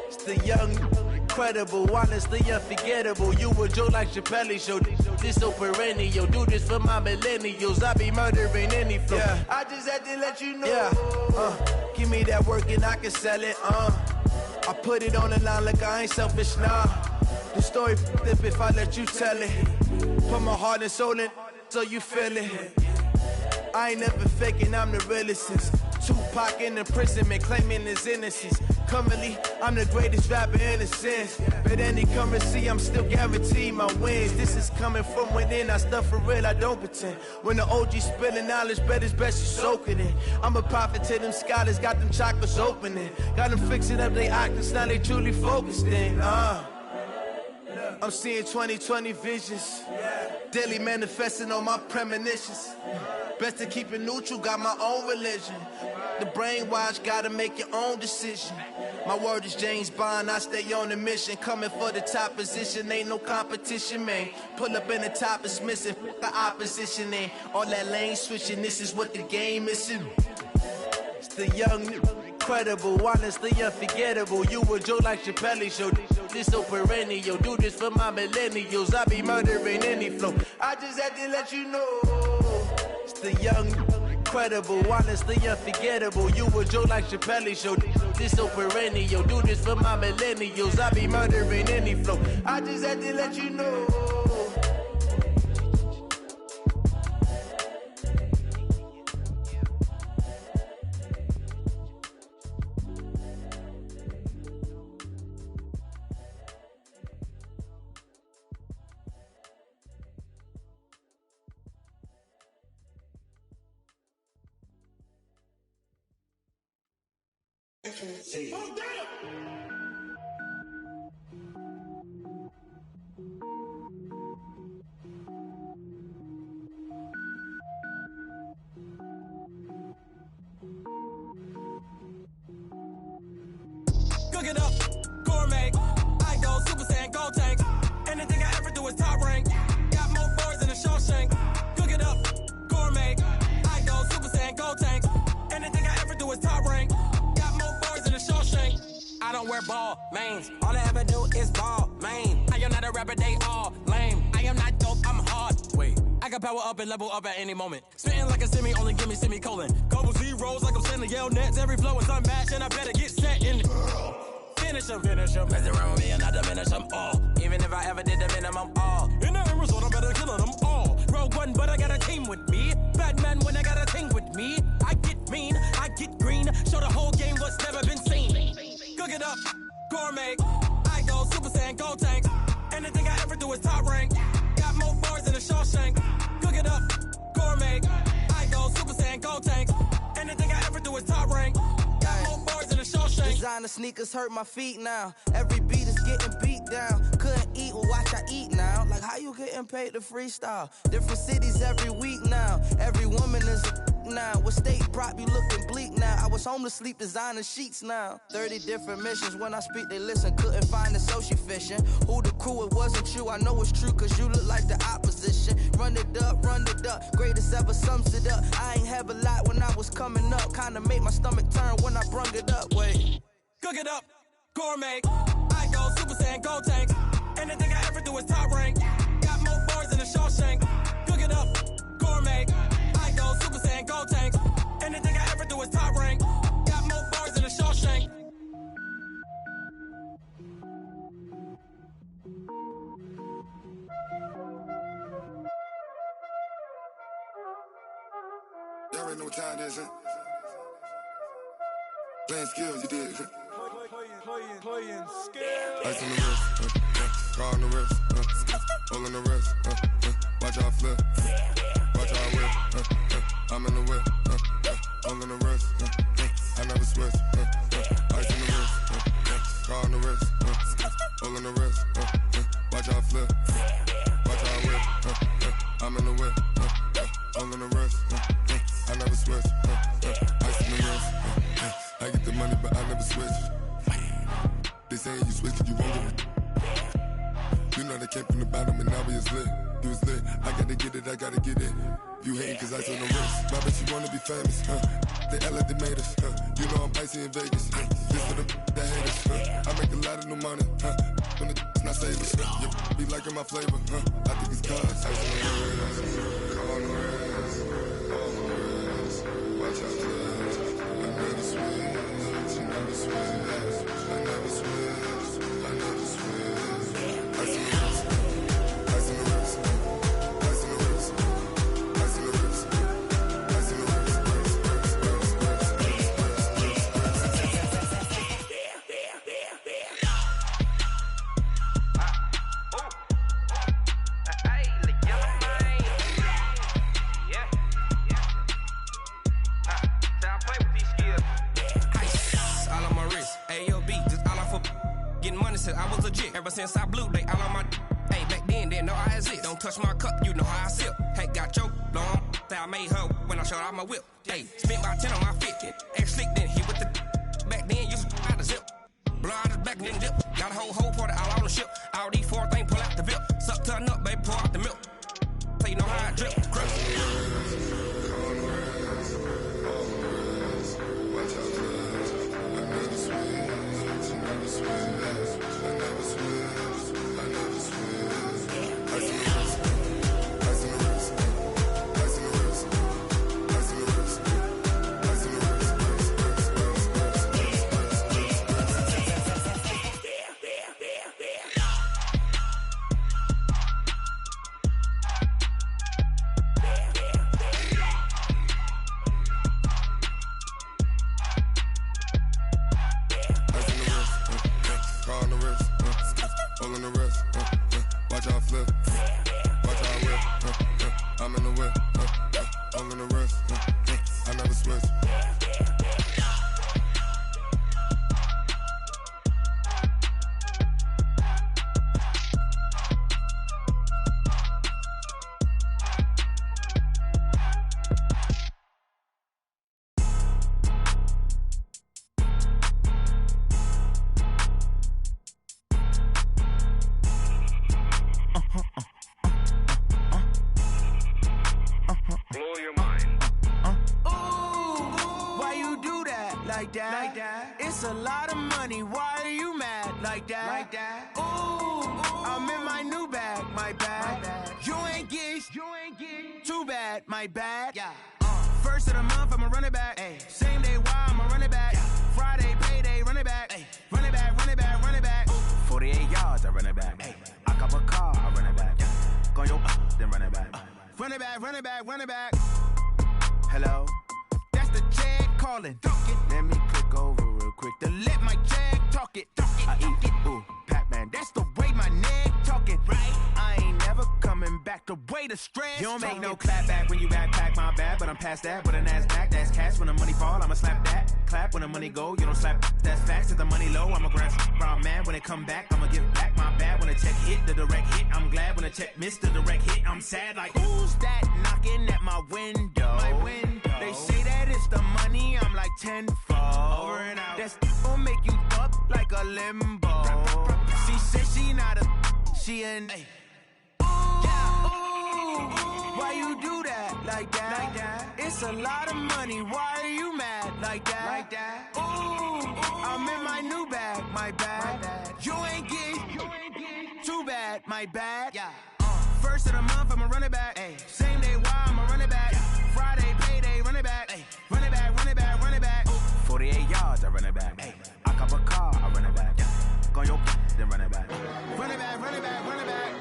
It's the young, incredible, honestly unforgettable. You a joke like Chappelle show. This so perennial. Do this for my millennials. I be murdering any flow. Yeah. I just had to let you know. Yeah. Give me that work and I can sell it. I put it on the line like I ain't selfish, nah. The story flip if I let you tell it. Put my heart and soul in so you feel it. I ain't never faking, I'm the realest since Tupac in imprisonment, claiming his innocence. Currently, I'm the greatest rapper in a sense. But any currency, I'm still guaranteed my wins. This is coming from within, I stuff for real, I don't pretend. When the OG spilling knowledge, bet it's best you soak it in. I'm a prophet to them scholars, got them chakras opening. Got them fixing up their octaves, now they truly focused in. I'm seeing 2020 visions. Daily manifesting on my premonitions. Best to keep it neutral, got my own religion. The brainwash, gotta make your own decision. My word is James Bond, I stay on the mission. Coming for the top position, ain't no competition, man. Pull up in the top, it's missing, the opposition ain't. All that lane switching, this is what the game is. It's the young, incredible, honestly unforgettable. You a joke like Chappelle show. This so perennial. Do this for my millennials. I be murdering any flow. I just had to let you know. It's the young, incredible, honestly unforgettable. You a joke like Chappelle show. This so perennial. Do this for my millennials. I be murdering any flow. I just had to let you know. Cook it up, gourmet. I go Super Saiyan, gold tank. Anything I ever do is top rank. Got more boards than a Shawshank. Cook it up, gourmet. I go Super Saiyan, gold tank. Anything I ever do is top rank. Got more boards than a Shawshank. I don't wear ball mains. All I ever do is ball main. I am not a rapper, they all lame. I am not dope, I'm hard. Wait, I can power up and level up at any moment. Spitting like a semi, only give me semicolon. Couple zeros like I'm sending yell nets. Every flow is unmatched and I better get set in. Finish them. Mess around with me and I diminish them all. Even if I ever did the minimum all. In the end result, I better kill them all. Rogue One, but I got a team with me. Batman when I got a team with me. I get mean, I get green. Show the whole game what's never been seen. Cook it up, gourmet. I go Super Saiyan, gold tank. Anything I ever do is top rank. Got more bars than a Shawshank. Cook it up, gourmet. I go Super Saiyan, gold tank. Anything I ever do is top rank. Got more bars than a Shawshank. Designer sneakers hurt my feet now. Every beat is getting beat down. Couldn't eat, well watch I eat now. Like how you getting paid to freestyle? Different cities every week now. Every woman is a now. What state prop you looking bleak now? I was home to sleep designer sheets now. 30 different missions. When I speak they listen. Couldn't find the social fishing. Who the crew? It wasn't you. I know it's true cause you look like the opposition. Run it up. Greatest ever sums it up. I ain't have a lot when I was coming up. Kinda made my stomach turn when I brung it up. Wait. Cook it up, gourmet. I go Super Saiyan, gold tank. Anything I ever do is top rank. Got more bars than a Shawshank. Cook it up, gourmet. I go Super Saiyan, gold tank. Anything I ever do is top rank. Got more bars than a Shawshank. Y'all already know what time it is, huh? Playing skills, you did. Playing skills. Ice on the wrist, car on the wrist, hole in the wrist, watch out flip, watch out whip, I'm in the whip, hole in the wrist, I never switch, ice on the wrist, car on the wrist, hole in the wrist, watch out flip, watch out whip, I'm in the whip, hole in the wrist, I never switch, ice on the wrist, I get the money but I never switch. They say you switch it, you won't get it. You know started, came from the bottom, and now we is lit. You was lit, I gotta get it, I gotta get it. You hating cause I took no risks. My bitch, you wanna be famous, They act like they made us, You know I'm icy in Vegas, This for the that hate us, I make a lot of new money, When the not savers, yeah, be liking my flavor, I think it's cause ice on the wrist, on the wrist, on the wrist. Watch out, please. I never switch, I never switch, I never switch, I never switch. Ice on the wrist, ice on the wrist, ice on the wrist, ice on the wrist, ice on the wrist. I was legit ever since I blew they all on my hey back then didn't know I exist. Don't touch my cup, you know how I sip. Hey, got your long that I made her when I showed out my whip. Hey, spent about 10 on my fit. Ex slick then hit with the back then used to out the zip. Blow out his back then dip. Got a whole party all on the ship. All these 4 things pull out the VIP. Suck turn up, baby, pour out the milk. So you know how I drip. Crush. Watch out, please. I never switch, I never switch. I never switch, I never switch. Ice in the wrist, ice in the wrist, ice in the wrist, ice in the wrist, ice in the wrist. On the wrist, all in the wrist, watch how I flip, watch how I whip, I'm in the whip, all in the wrist, I never switch. Like that. It's a lot of money. Why are you mad like that? Like that. Ooh, I'm in my new bag, my bad. You ain't get too bad, my bad. Yeah. First of the month, I'ma run it back. Ay. Same day, why I'ma run it back. Yeah. Friday, payday, run it back. Ay. Run it back, run it back, run it back. 48 yards, I run it back. Ay. I cop a car, I run it back. Yeah. Go yo, then run it back. Run it back, run it back, run it back. Hello? That's the Jag calling. Let me click over real quick to let my Jag talk it. I eat it, ooh, Pac-Man. That's the way my neck talking. Right? I ain't never coming back the way the stress. You don't make no clap back when you backpack, my bad. But I'm past that with a NASDAQ. That's cash when the money fall. I'ma slap that. Clap when the money go. You don't slap. That's facts. If the money low, I'ma grab brown man. When it come back, I'ma give back my bad. When the check hit, the direct hit. I'm glad when the check missed the direct hit. I'm sad like, who's that knocking at my window? My window. They say that it's the money, I'm like tenfold. Over and out. That's gon' make you up like a limbo. She said she not a, she an. Ooh, why you do that like that? Like that? It's a lot of money. Why are you mad like that? Like that. Ooh, I'm in my new bag, my bad. You ain't get too bad, my bad. Yeah. First of the month, I'ma run it back. Ay. Same day, why I'ma run it back. Yeah. Friday, payday, run it back. Ay. Run it back, run it back, run it back. 48 yards, I run it back. Ay. I cop a car, I run it back. Yeah. Go yo, then run it back. Run it back, run it back, run it back.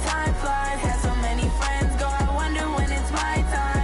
Time flies, had so many friends go, I wonder when it's my time.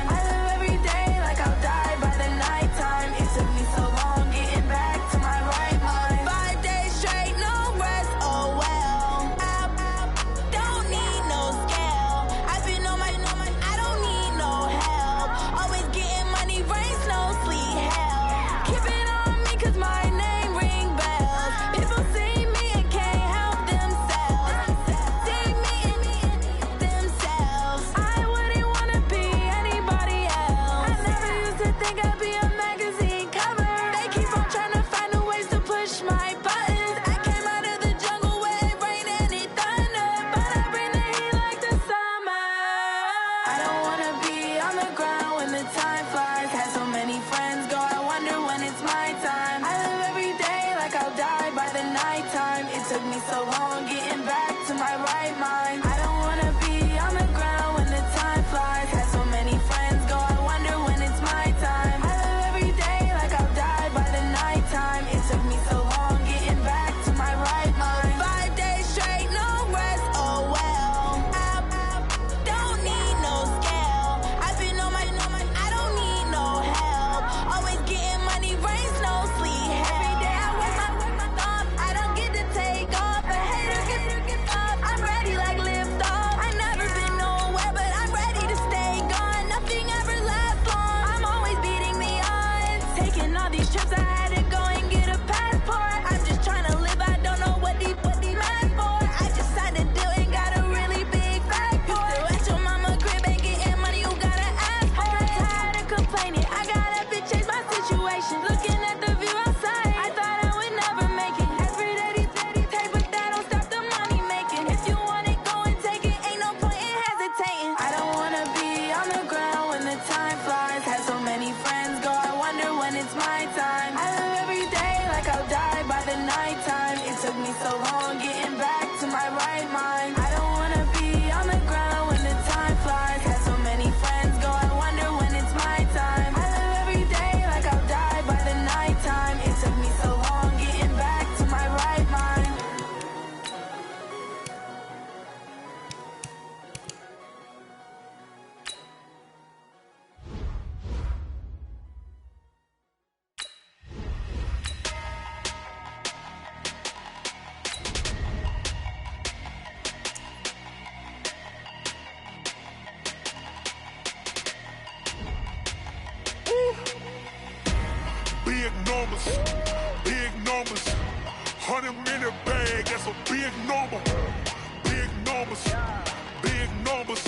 numbers, big numbers. 100-minute bag, that's a big number. Big numbers, big numbers.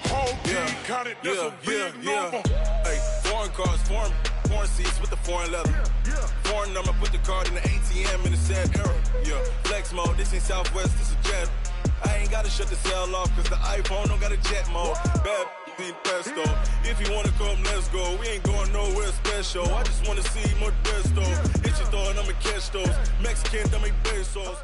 Whole team counted, that's a big number. Hey, foreign cars, foreign seats with the foreign leather. Foreign number, put the card in the ATM in the sad era. Yeah, flex mode, this ain't Southwest, this is jet. I ain't gotta shut the cell off, cause the iPhone don't got a jet mode. Bad need pesto. If you wanna come, let's go. We ain't going nowhere special. I just wanna see more Modesto. Hit your door and I'ma catch those. Mexican, dummy pesos.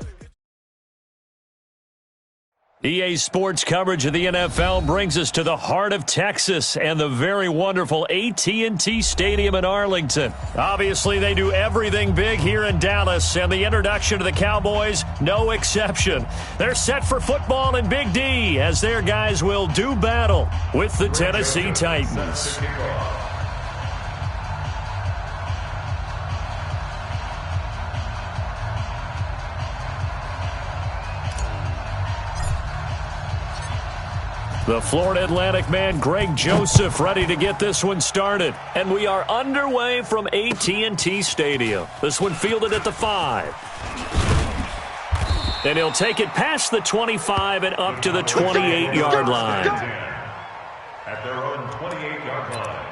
EA Sports coverage of the NFL brings us to the heart of Texas and the very wonderful AT&T Stadium in Arlington. Obviously, they do everything big here in Dallas, and the introduction to the Cowboys, no exception. They're set for football in Big D as their guys will do battle with the Tennessee Titans. The Florida Atlantic man, Greg Joseph, ready to get this one started. And we are underway from AT&T Stadium. This one fielded at the 5. And he'll take it past the 25 and up to the 28-yard line. At their own 28-yard line.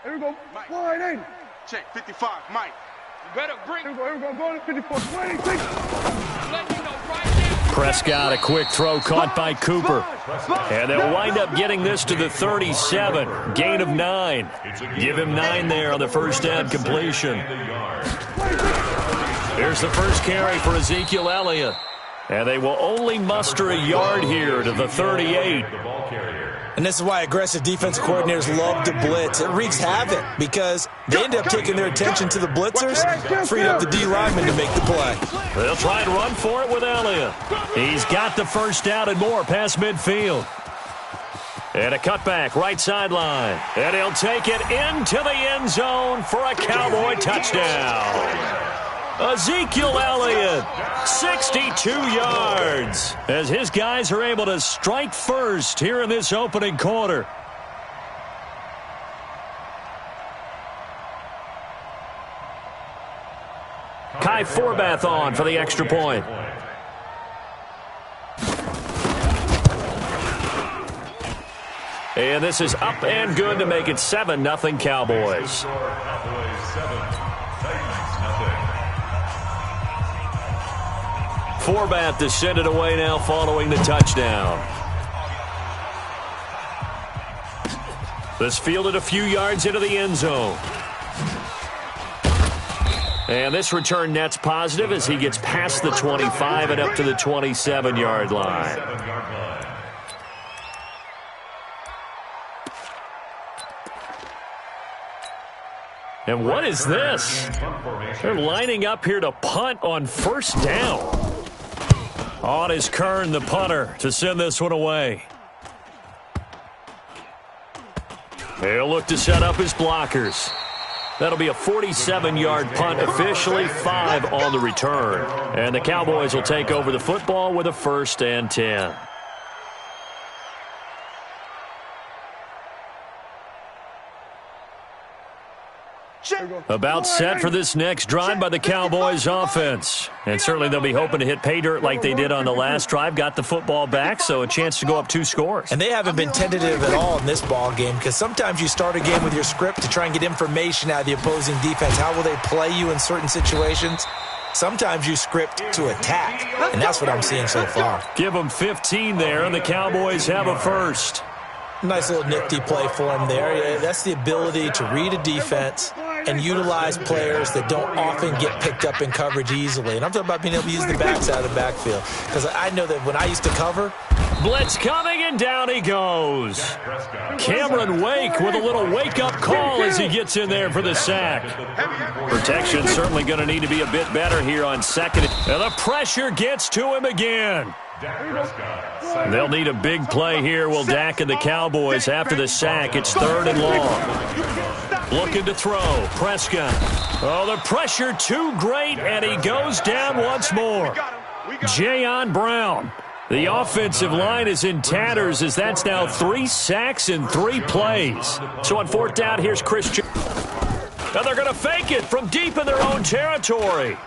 Here we go. Wide in. Check, 55, Mike. Better bring. Here we go. Going to 54. 26. Prescott, a quick throw caught by Cooper. And they'll wind up getting this to the 37. Gain of 9. Give him 9 there on the first down completion. Here's the first carry for Ezekiel Elliott. And they will only muster a yard here to the 38. And this is why aggressive defensive coordinators love to blitz. It wreaks havoc because they end up taking their attention to the blitzers, freed up the D lineman to make the play. They'll try and run for it with Elliott. He's got the first down and more past midfield. And a cutback, right sideline. And he'll take it into the end zone for a Cowboy touchdown. Ezekiel Elliott, 62 yards, as his guys are able to strike first here in this opening quarter. Kai Forbath on for the extra point. And this is up and good to make it 7-0 Cowboys. Forbath to send it away now following the touchdown. This fielded a few yards into the end zone. And this return net's positive as he gets past the 25 and up to the 27-yard line. And what is this? They're lining up here to punt on first down. On is Kern, the punter, to send this one away. He'll look to set up his blockers. That'll be a 47-yard punt, officially 5 on the return. And the Cowboys will take over the football with a 1st and 10. About set for this next drive by the Cowboys offense. And certainly they'll be hoping to hit pay dirt like they did on the last drive. Got the football back, so a chance to go up 2 scores. And they haven't been tentative at all in this ball game because sometimes you start a game with your script to try and get information out of the opposing defense. How will they play you in certain situations? Sometimes you script to attack, and that's what I'm seeing so far. Give them 15 there, and the Cowboys have a first. Nice little nifty play for him there. Yeah, that's the ability to read a defense and utilize players that don't often get picked up in coverage easily. And I'm talking about being able to use the backside of the backfield. Because I know that when I used to cover. Blitz coming, and down he goes. Cameron Wake with a little wake-up call as he gets in there for the sack. Protection certainly going to need to be a bit better here on second. And the pressure gets to him again. They'll need a big play here, will Dak and the Cowboys after the sack. It's 3rd and long. Looking to throw. Prescott. Oh, the pressure too great, and he goes down once more. Jayon Brown, The offensive line is in tatters as that's now 3 sacks in 3 plays. So on 4th down, here's Christian. And they're going to fake it from deep in their own territory.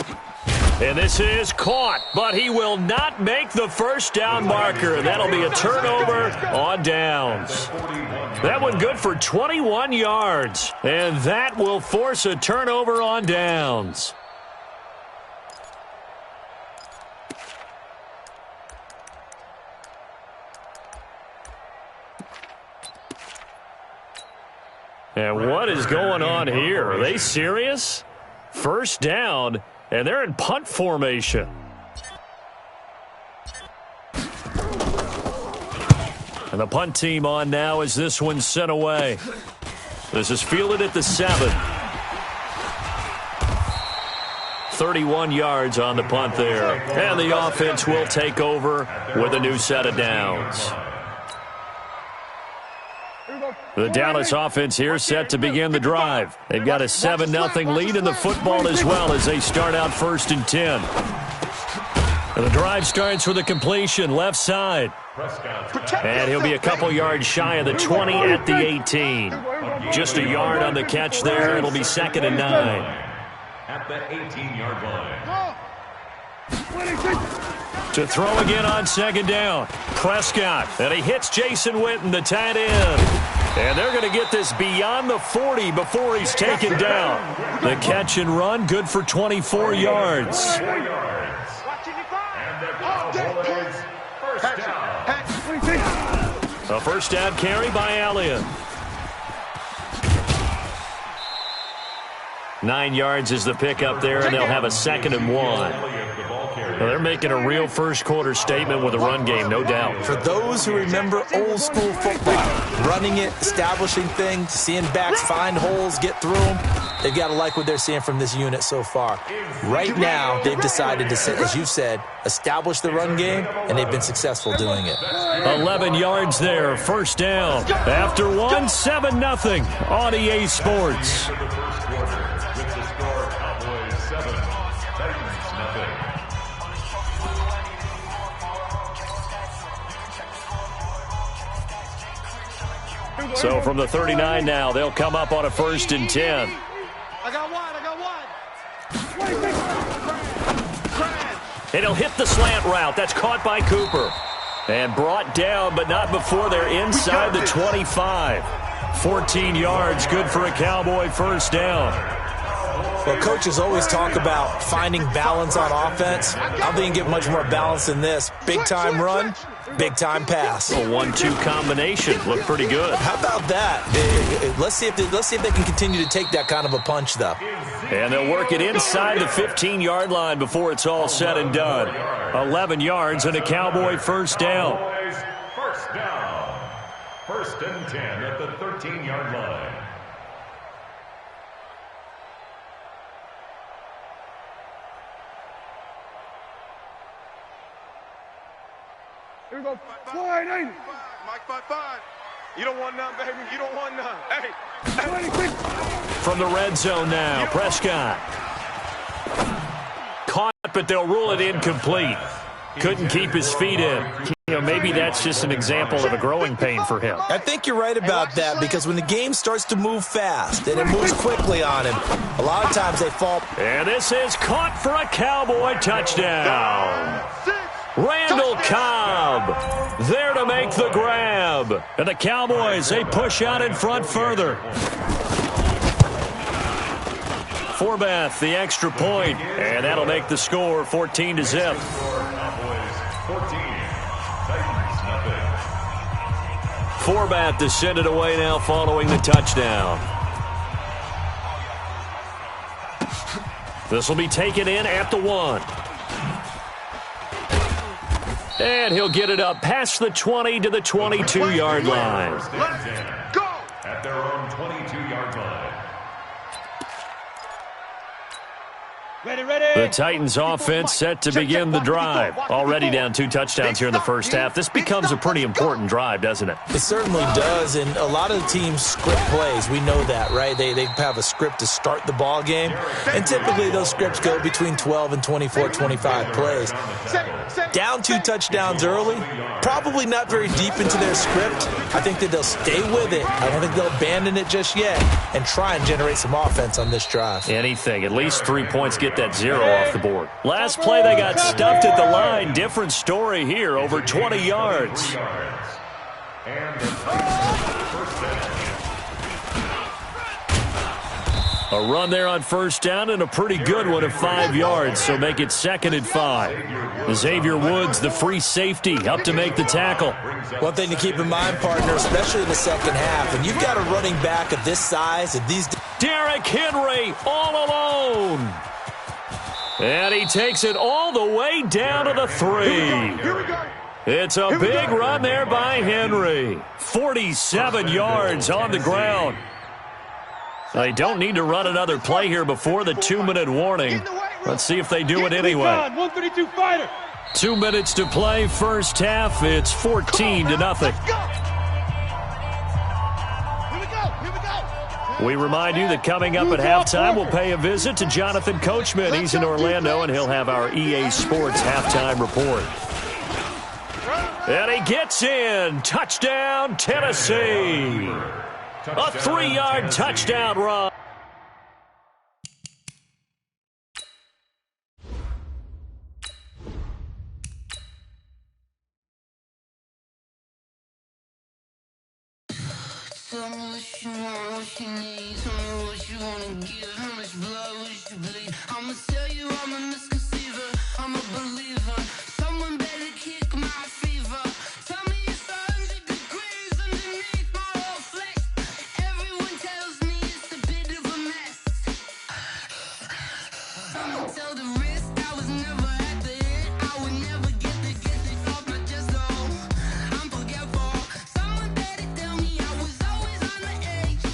And this is caught, but he will not make the first down marker. That'll be a turnover on downs. That one good for 21 yards. And that will force a turnover on downs. And what is going on here? Are they serious? First down, and they're in punt formation. And the punt team on now as this one's sent away. This is fielded at the 7. 31 yards on the punt there. And the offense will take over with a new set of downs. The Dallas offense here set to begin the drive. They've got a 7-0 lead in the football as well as they start out 1st and 10. And the drive starts with a completion left side. And he'll be a couple yards shy of the 20 at the 18. Just a yard on the catch there. It'll be 2nd and 9. At the 18-yard line. To throw again on 2nd down. Prescott. And he hits Jason Witten, the tight end. And they're going to get this beyond the 40 before he's taken down. The catch and run, good for 24 yards. A first down carry by Elliott. 9 yards is the pickup there, and they'll have a 2nd and 1. Well, they're making a real first-quarter statement with a run game, no doubt. For those who remember old-school football, running it, establishing things, seeing backs find holes, get through them, they've got to like what they're seeing from this unit so far. Right now, they've decided to, as you've said, establish the run game, and they've been successful doing it. 11 yards there, first down. After one, 7-0 on EA Sports. So from the 39 now, they'll come up on a 1st and 10. I got one. And he'll hit the slant route. That's caught by Cooper. And brought down, but not before they're inside the 25. 14 yards, good for a Cowboy first down. Well, coaches always talk about finding balance on offense. I don't think you get much more balance than this. Big-time run, big-time pass. A 1-2 combination. Looked pretty good. How about that? Let's see if they can continue to take that kind of a punch, though. And they'll work it inside the 15-yard line before it's all said and done. 11 yards and a Cowboy first down. First down. 1st and 10 at the 13-yard line. Here we go. Wide 80. Mike 5-5. You don't want none, baby. You don't want none. Hey. From the red zone now, Prescott. Caught, but they'll rule it incomplete. Couldn't keep his feet in. You know, maybe that's just an example of a growing pain for him. I think you're right about that because when the game starts to move fast and it moves quickly on him, a lot of times they fall. And this is caught for a Cowboy touchdown. Randall Cobb there to make the grab. And the Cowboys, they push out in front further. Forbath, the extra point, and that'll make the score 14-0. Forbath to send it away now following the touchdown. This will be taken in at the 1. And he'll get it up past the 20 to the 22-yard line. Let's go! At their own 22-yard line. The Titans offense set to begin the drive. Already down 2 touchdowns here in the first half. This becomes a pretty important drive, doesn't it? It certainly does, and a lot of the teams script plays. We know that, right? They have a script to start the ball game, and typically those scripts go between 12 and 24, 25 plays. Down 2 touchdowns early, probably not very deep into their script. I think that they'll stay with it. I don't think they'll abandon it just yet and try and generate some offense on this drive. Anything. At least 3 points, get that 0 off the board. Last play, they got stuffed at the line. Different story here, over 20 yards. A run there on first down and a pretty good one of 5 yards, so make it 2nd and 5. Xavier Woods, the free safety, up to make the tackle. One thing to keep in mind, partner, especially in the second half, and you've got a running back of this size and these... Derrick Henry all alone. And he takes it all the way down to the 3. It's a big run there by Henry. 47 yards on the ground. They don't need to run another play here before the 2-minute warning. Let's see if they do it anyway. 132 fighter. 2 minutes to play, first half. It's 14-0. We remind you that coming up at halftime, we'll pay a visit to Jonathan Coachman. He's in Orlando, and he'll have our EA Sports halftime report. And he gets in. Touchdown, Tennessee. A 3-yard touchdown run. Tell me what you want, what you need. Tell me what you wanna give. How much blood would you bleed? I'ma tell you I'm a misconceiver. I'm a believer. Someone better kick my fever. Tell me it's 100 degrees underneath my whole flesh. Everyone tells me it's a bit of a mess. I'ma tell the risk I was never at the hit. I would never get it off my chest though. I'm forgetful. Someone better tell me I was always on the edge.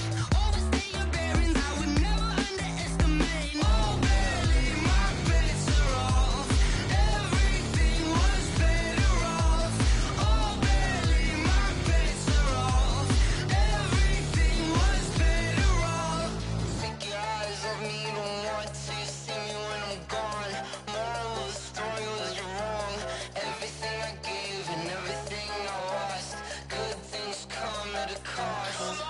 Overstay your bearings, I would never underestimate. Oh, barely, my bets are off. Everything was better off. Oh, barely, my bets are off. Everything was better off. Take your eyes off me, you don't want to see me when I'm gone. Moral of the story was you're wrong. Everything I gave and everything I lost. Good things come at a cost.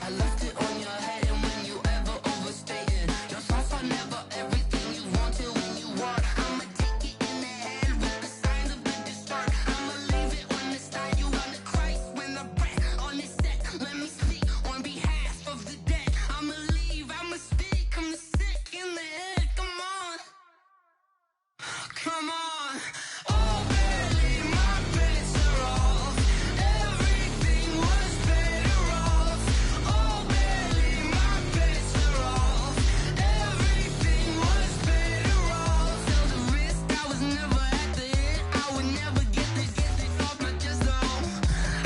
I left it on your head, and when you ever overstated, your thoughts are never everything you wanted when you want. I'ma take it in the head with the signs of the distort. I'ma leave it on the side. You on the Christ when I breath on this set. Let me speak on behalf of the dead. I'ma leave, I'ma speak. I'm the sick in the head. Come on, come on. Oh, barely, my bets are off. Everything was better off. Oh, barely, my bets are off. Everything was better off. Tell the risk I was never at the hit. I would never get it off my chest though.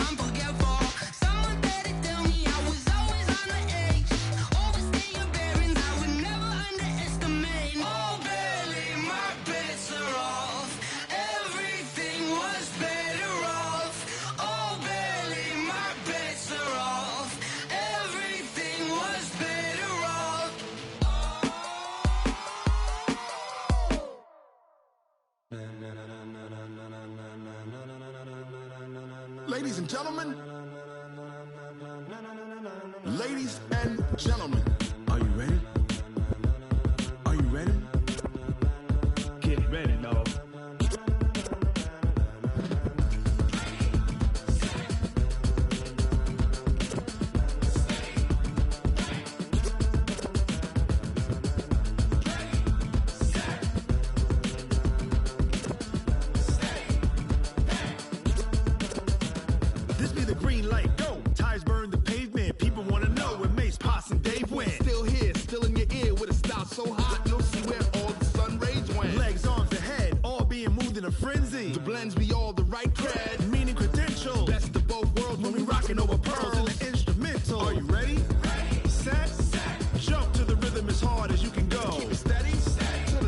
I'm forgetful. Someone better tell me I was always on the edge. Overstay your bearings, I would never underestimate. Oh, barely, my bets are off. Everything was better off. Oh, barely, my bets are off. Everything was better off. Ladies and gentlemen, ladies and gentlemen, are you ready? Are you ready? Get ready, dog. This be the green light, go. Tires burn the pavement. People wanna know where Mace, Potts, and Dave went. Still here, still in your ear with a style so hot, you'll see where all the sun rays went. Legs, arms, and head, all being moved in a frenzy. The blends be all the right cred, meaning credentials. Best of both worlds when we rockin' over pearls in the instrumental. Are you ready? Set. Jump to the rhythm as hard as you can go. Keep it steady. To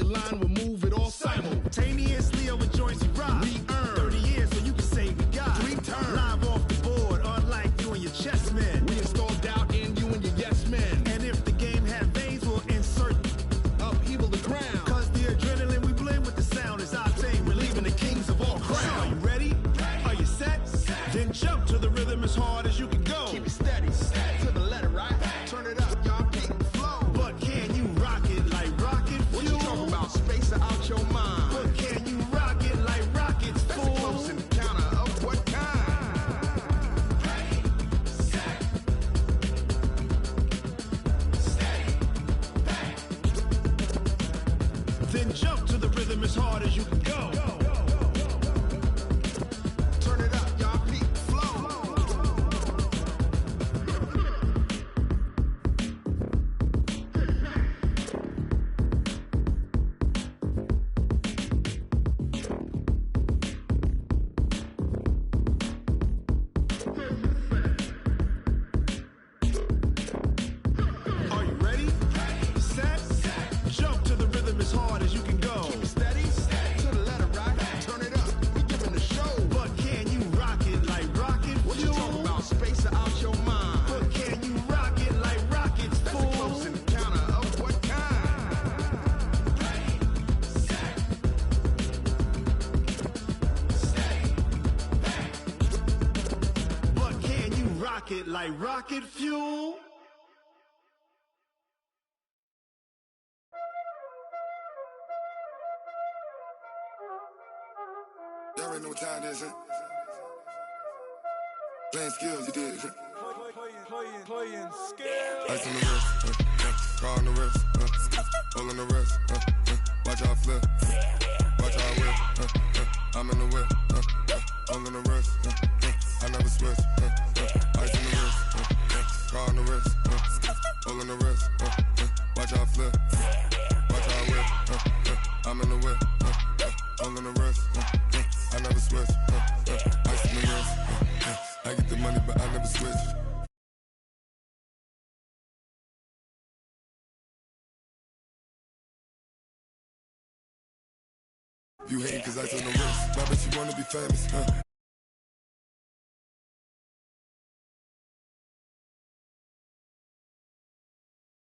line, we'll move it all simultaneously over joints we rock. We earn 30 years, so you can say we got 3 turns. Live off the board, unlike you and your chess men. We install doubt in you and your yes men. And if the game had veins, we'll insert upheaval the ground. Cause the adrenaline we blend with the sound is our thing. We're leaving the kings of all crowns. Are you ready? Are you set? Then jump to the rhythm as hard as you can go. Keep it steady, to the letter, right? Turn it up, y'all, keep it flow. But can you rock it like rocket fuel? What you talking about? Space out your mind. But can you rock it like rockets, fool? That's a close encounter of what kind? Ready, set, steady, back. Then jump to the rhythm as hard as you can go. Turn it up, y'all, keep it flow. Are you ready? Set, jump to the rhythm as hard as you can go. Keep it steady, to the letter, right? Turn it up, we giving the show. But can you rock it like rocket fuel? What you talking about? Space out your mind. But can you rock it like rockets, fool? That's a close encounter of what kind? Ready, set, steady, back. But can you rock it like rocket fuel? Y'all already know what time it is, huh? Playing skills, you did, huh? Playing skills. Ice on the wrist, car on the wrist, all on the wrist, watch how I flip, watch how I whip, I'm in the whip, all on the wrist, I never switch, ice on the wrist, car on the wrist, all on the wrist, watch how I flip, watch how I whip, I'm in the whip, all on the wrist, I never switch, ice on the wrist, I get the money but I never switch. You hate cause I on the wrist. My bitch, you wanna be famous, huh?